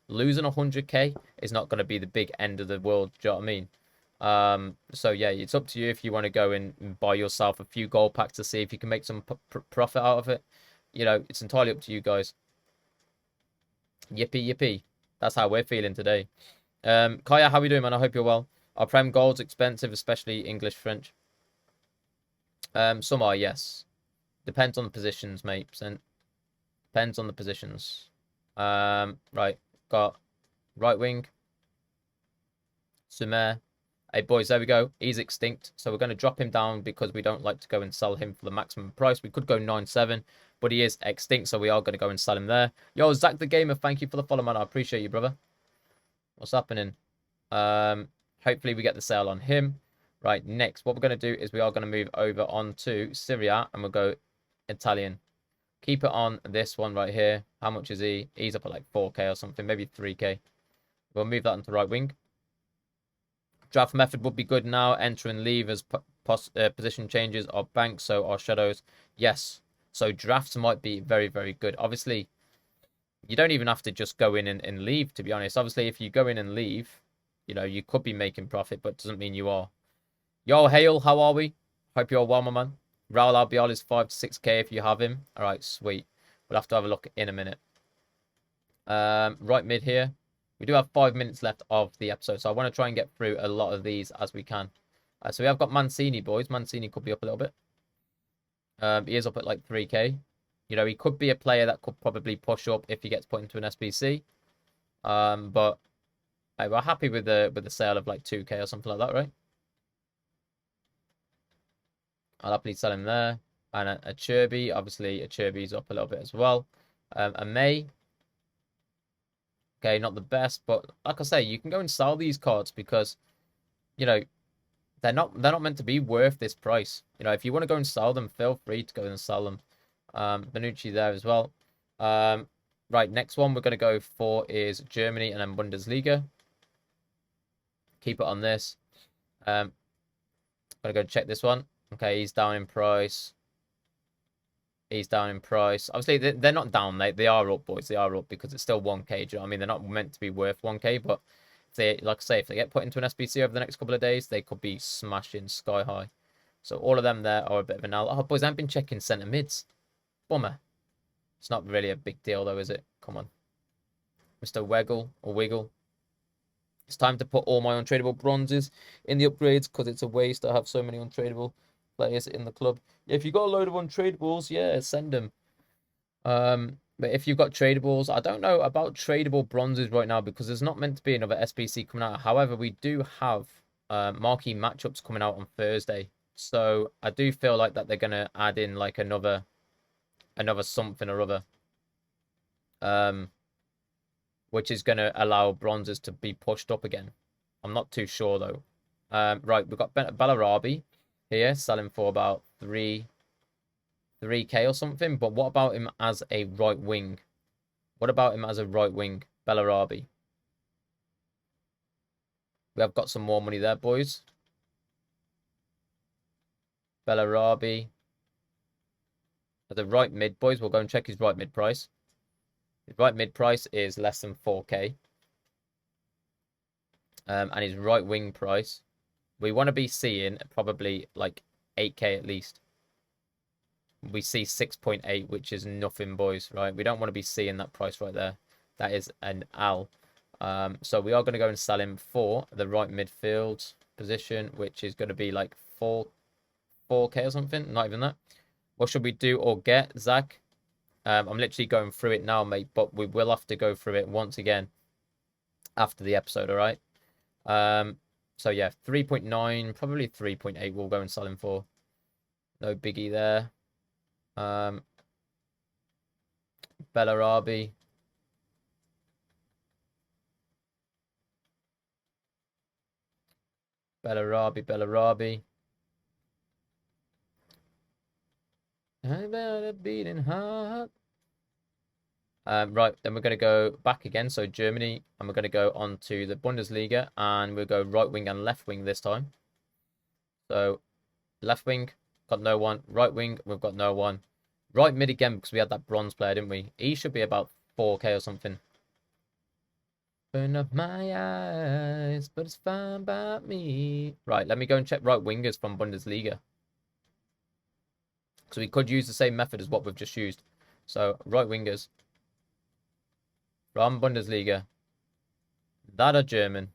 losing 100k is not going to be the big end of the world. Do you know what I mean? So yeah, it's up to you if you want to go and buy yourself a few gold packs to see if you can make some profit out of it. It's entirely up to you guys. Yippee, yippee. That's how we're feeling today. Kaya, how are you doing, man? I hope you're well. Are Prem goals expensive, especially English, French? Some are, yes. Depends on the positions, mate. Depends on the positions. Right. Got right wing. Sumer. Hey, boys, there we go. He's extinct. So we're going to drop him down because we don't like to go and sell him for the maximum price. We could go 9.7, but he is extinct, so we are going to go and sell him there. Yo, Zach the Gamer, thank you for the follow, man. I appreciate you, brother. What's happening? Hopefully we get the sale on him. Right, next, what we're going to do is we are going to move over onto Syria, and we'll go Italian. Keep it on this one right here. How much is he? He's up at like 4K or something, maybe 3K. We'll move that onto right wing. Draft method would be good now. Enter and leave as position changes are banks, so are shadows. Yes. So drafts might be very, very good. Obviously, you don't even have to just go in and leave, to be honest. Obviously, if you go in and leave, you know, you could be making profit, but doesn't mean you are. Yo, Hale, how are we? Hope you're well, my man. Raul Albiol is 5 to 6K if you have him. All right, sweet. We'll have to have a look in a minute. Right mid here. We do have 5 minutes left of the episode, so I want to try and get through a lot of these as we can. So we have got Mancini, boys. Mancini could be up a little bit. He is up at like 3K. You know, he could be a player that could probably push up if he gets put into an SBC. But we're happy with the sale of like 2K or something like that, right? I'll happily sell him there. And a Cherby, obviously a Cherby's up a little bit as well. A May. Okay, not the best, but like I say, you can go and sell these cards because, you know, they're not meant to be worth this price. You know, if you want to go and sell them, feel free to go and sell them. Benucci there as well. Right, next one we're going to go for is Germany and then Bundesliga. Keep it on this. Gotta go check this one. Okay, he's down in price. He's down in price. Obviously, they're not down. They are up, boys. They are up because it's still 1K. Do you know what I mean? They're not meant to be worth 1K, but if they, like I say, if they get put into an SBC over the next couple of days, they could be smashing sky high. So all of them there are a bit of an L. Oh, boys, I've been checking centre mids. Bummer. It's not really a big deal, though, is it? Come on. Mr. Wiggle or Wiggle. It's time to put all my untradeable bronzes in the upgrades because it's a waste to have so many untradeable players in the club. If you've got a load of untradables, yeah, send them. But if you've got tradables, I don't know about tradable bronzes right now because there's not meant to be another SBC coming out. However, we do have marquee matchups coming out on Thursday. So I do feel like that they're going to add in like another something or other. Which is going to allow bronzes to be pushed up again. I'm not too sure, though. Right, we've got Bellarabi here, selling for about 3K or something. But what about him as a right wing? What about him as a right wing, Bellarabi? We have got some more money there, boys. Bellarabi. As a right mid, boys, we'll go and check his right mid price. His right mid price is less than 4K. And his right wing price, we want to be seeing probably like 8K at least. We see 6.8, which is nothing, boys, right? We don't want to be seeing that price right there. That is an L. So we are going to go and sell him for the right midfield position, which is going to be like 4K or something. Not even that. What should we do or get, Zach? I'm literally going through it now, mate, but we will have to go through it once again after the episode, all right? So yeah, 3.9, probably 3.8 we'll go and sell him for. No biggie there. Bellarabi. Bellarabi. I better beating heart. Right, then we're going to go back again. So Germany, and we're going to go on to the Bundesliga, and we'll go right wing and left wing this time. So left wing, got no one. Right wing, we've got no one. Right mid again, because we had that bronze player, didn't we? He should be about 4K or something. Burn up my eyes, but it's fine by me. Right, let me go and check right wingers from Bundesliga. So we could use the same method as what we've just used. So right wingers from Bundesliga that are German.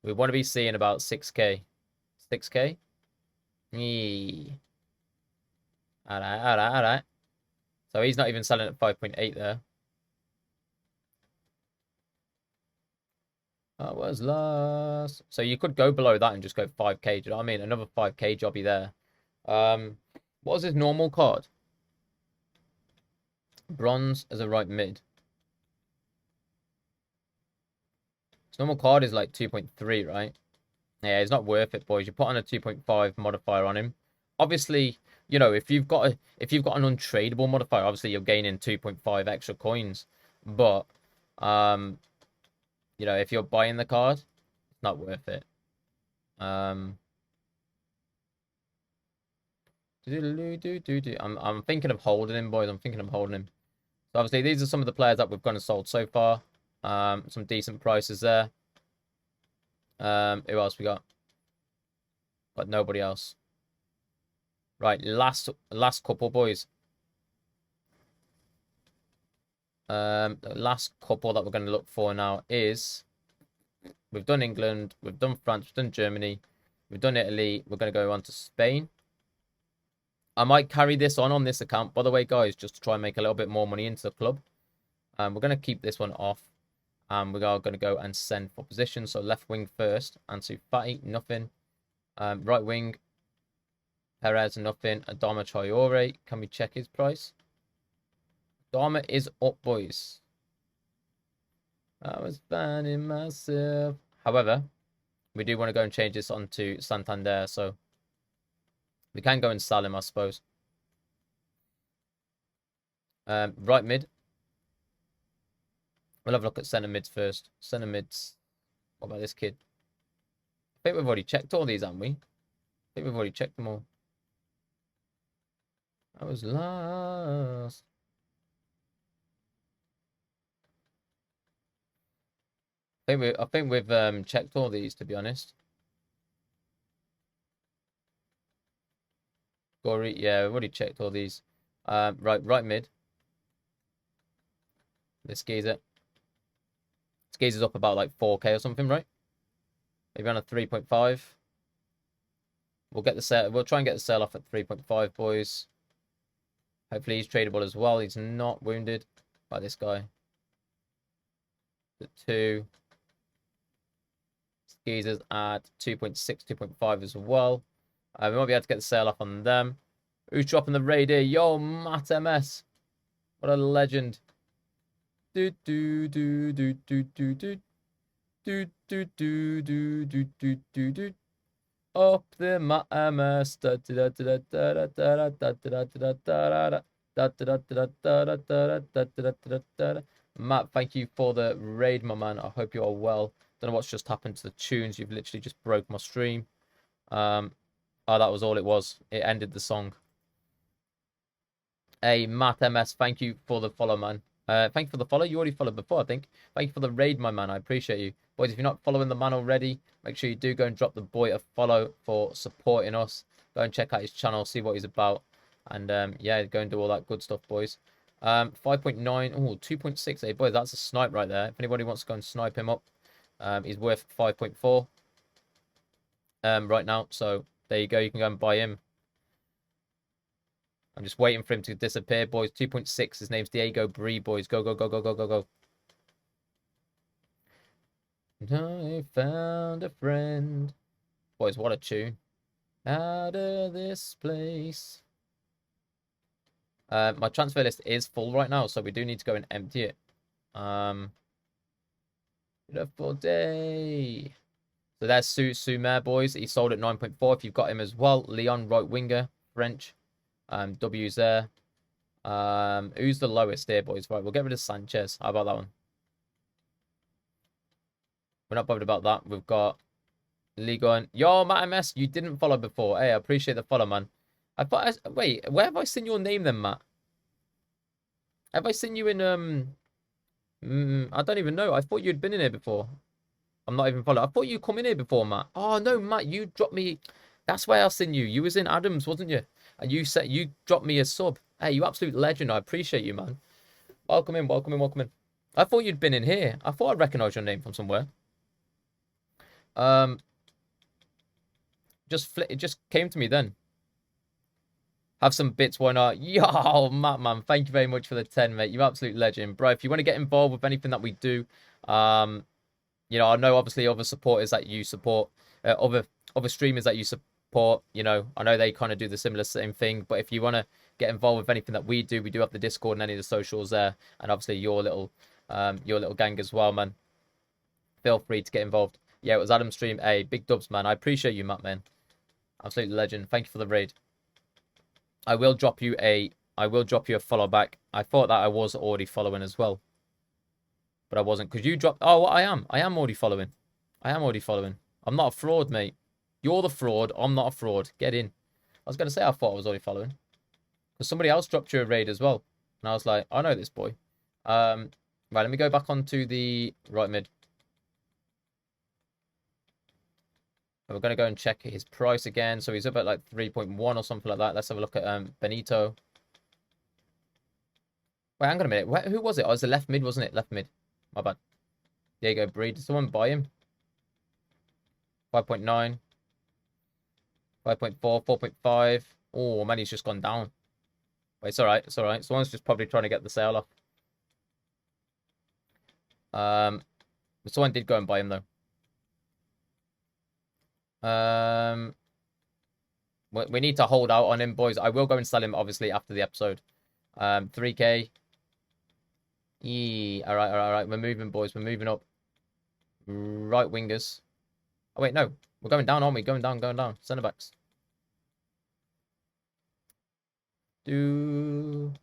We want to be seeing about 6K. 6K? Yee. Alright. So he's not even selling at 5.8 there. I was lost. So you could go below that and just go 5K. Do you know what I mean? Another 5K jobby there. What is his normal card? Bronze as a right mid. His normal card is like 2.3, right? Yeah, it's not worth it, boys. You put on a 2.5 modifier on him. Obviously, you know, if you've got an untradeable modifier, obviously you're gaining 2.5 extra coins. But um, you know, if you're buying the card, it's not worth it. I'm thinking of holding him, boys. I'm thinking of holding him. So obviously these are some of the players that we've gone and sold so far. Some decent prices there. Who else we got? Got nobody else. Right, last couple, boys. The last couple that we're going to look for now is we've done England, we've done France, we've done Germany, we've done Italy. We're going to go on to Spain. I might carry this on this account, by the way, guys, just to try and make a little bit more money into the club. We're going to keep this one off. And we are going to go and send for position. So left wing first. Ansu Fati, nothing. Right wing, Perez, nothing. Adama Traore. Can we check his price? Adama is up, boys. I was finding myself. However, we do want to go and change this onto Santander. So we can go and sell him, I suppose. Right mid. We'll have a look at centre mids first. Centre mids. What about this kid? I think we've already checked all these, haven't we? I think we've already checked them all. I was lost. I think we've checked all these, to be honest. Gory, yeah, we've already checked all these. Right mid. This geezer. This geezer's up about like 4K or something, right? Maybe on a 3.5. We'll get the sale. We'll try and get the sale off at 3.5, boys. Hopefully he's tradable as well. He's not wounded by this guy. The 2. Geezers at 2.6, 2.5 as well. We might be able to get the sale off on them. Who's dropping the raid here? Yo, Matt MS. What a legend. Do do do do do do do do do do do do do do do. Up the Matt MS. Matt, thank you for the raid, my man. I hope you are well. Don't know what's just happened to the tunes. You've literally just broke my stream. Oh, that was all it was. It ended the song. Hey, Matt MS, thank you for the follow, man. Thank you for the follow. You already followed before, I think. Thank you for the raid, my man. I appreciate you. Boys, if you're not following the man already, make sure you do go and drop the boy a follow for supporting us. Go and check out his channel, see what he's about. And, yeah, go and do all that good stuff, boys. 5.9. Oh, 2.6. Hey, boy, that's a snipe right there. If anybody wants to go and snipe him up, he's worth 5.4 right now. So, there you go. You can go and buy him. I'm just waiting for him to disappear, boys. 2.6. His name's Diego Bree, boys. Go, go, go, go, go, go, go. I found a friend. Boys, what a tune. Out of this place. My transfer list is full right now, so we do need to go and empty it. Beautiful day. So there's Sumer, boys. He sold at 9.4. If you've got him as well. Leon, right winger, French. W's there. Who's the lowest here, boys? Right, we'll get rid of Sanchez. How about that one? We're not bothered about that. We've got Ligon. Yo, Matt MS, you didn't follow before. Hey, I appreciate the follow, man. Wait, where have I seen your name then, Matt? Have I seen you in I don't even know. I thought you'd been in here before. I'm not even following. I thought you'd come in here before, Matt. Oh no, Matt, you dropped me. That's where I seen you. You was in Adams, wasn't you? And you said you dropped me a sub. Hey, you absolute legend. I appreciate you, man. Welcome in, welcome in, welcome in. I thought you'd been in here. I thought I recognised your name from somewhere. It just came to me then. Have some bits, why not? Yo, Matt, man, thank you very much for the 10, mate. You absolute legend. Bro, if you want to get involved with anything that we do, you know, I know obviously other supporters that you support, other streamers that you support, you know, I know they kind of do the same thing, but if you want to get involved with anything that we do have the Discord and any of the socials there, and obviously your little gang as well, man. Feel free to get involved. Yeah, it was Adam Stream. Hey, big dubs, man. I appreciate you, Matt, man. Absolute legend. Thank you for the raid. I will drop you a follow back. I thought that I was already following as well, but I wasn't, because you dropped. Oh, I am already following. I'm not a fraud, mate. You're the fraud. I'm not a fraud. Get in. I was gonna say I thought I was already following, because somebody else dropped you a raid as well, and I was like, I know this boy. Right, let me go back onto the right mid. And we're going to go and check his price again. So he's up at like 3.1 or something like that. Let's have a look at Benito. Wait, hang on a minute. Who was it? Oh, it was the left mid, wasn't it? Left mid. My bad. There you go, Breed. Did someone buy him? 5.9. 5.4. 4.5. Oh, man, he's just gone down. Wait, it's all right. It's all right. Someone's just probably trying to get the sale off. But someone did go and buy him, though. We need to hold out on him, boys. I will go and sell him, obviously, after the episode. 3K. All right, all right, all right. We're moving, boys. We're moving up. Right wingers. Oh, wait, no. We're going down, aren't we? Going down, going down. Centre backs. Do.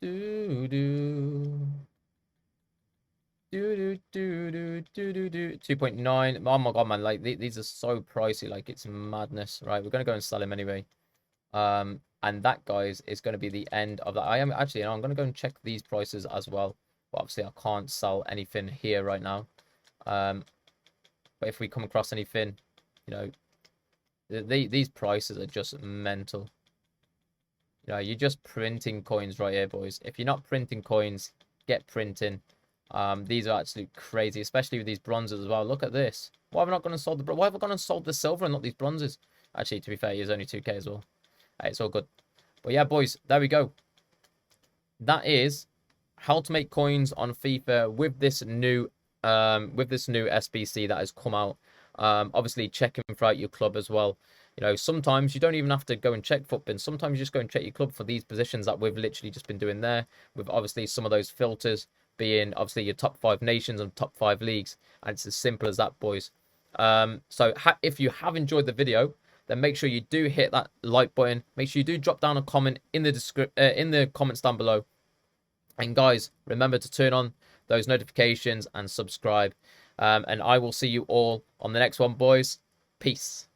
2.9. Oh my god, man! Like these are so pricey. Like it's madness. Right, we're gonna go and sell him anyway. And that, guys, is going to be the end of that. I am actually, you know, I'm going to go and check these prices as well. But obviously, I can't sell anything here right now. But if we come across anything, you know, these prices are just mental. You know, you're just printing coins right here, boys. If you're not printing coins, get printing. These are absolutely crazy, especially with these bronzes as well. Look at this. Why have I not gone and sold the? Why have I gone and sold the silver and not these bronzes? Actually, to be fair, he's only 2K as well. Hey, it's all good. But yeah, boys, there we go. That is how to make coins on FIFA with this new SBC that has come out. Obviously checking throughout your club as well. You know, sometimes you don't even have to go and check footbins. Sometimes you just go and check your club for these positions that we've literally just been doing there, with obviously some of those filters being obviously your top 5 nations and top 5 leagues. And it's as simple as that, boys. So if you have enjoyed the video, then make sure you do hit that like button. Make sure you do drop down a comment in the comments down below. And guys, remember to turn on those notifications and subscribe. And I will see you all on the next one, boys. Peace.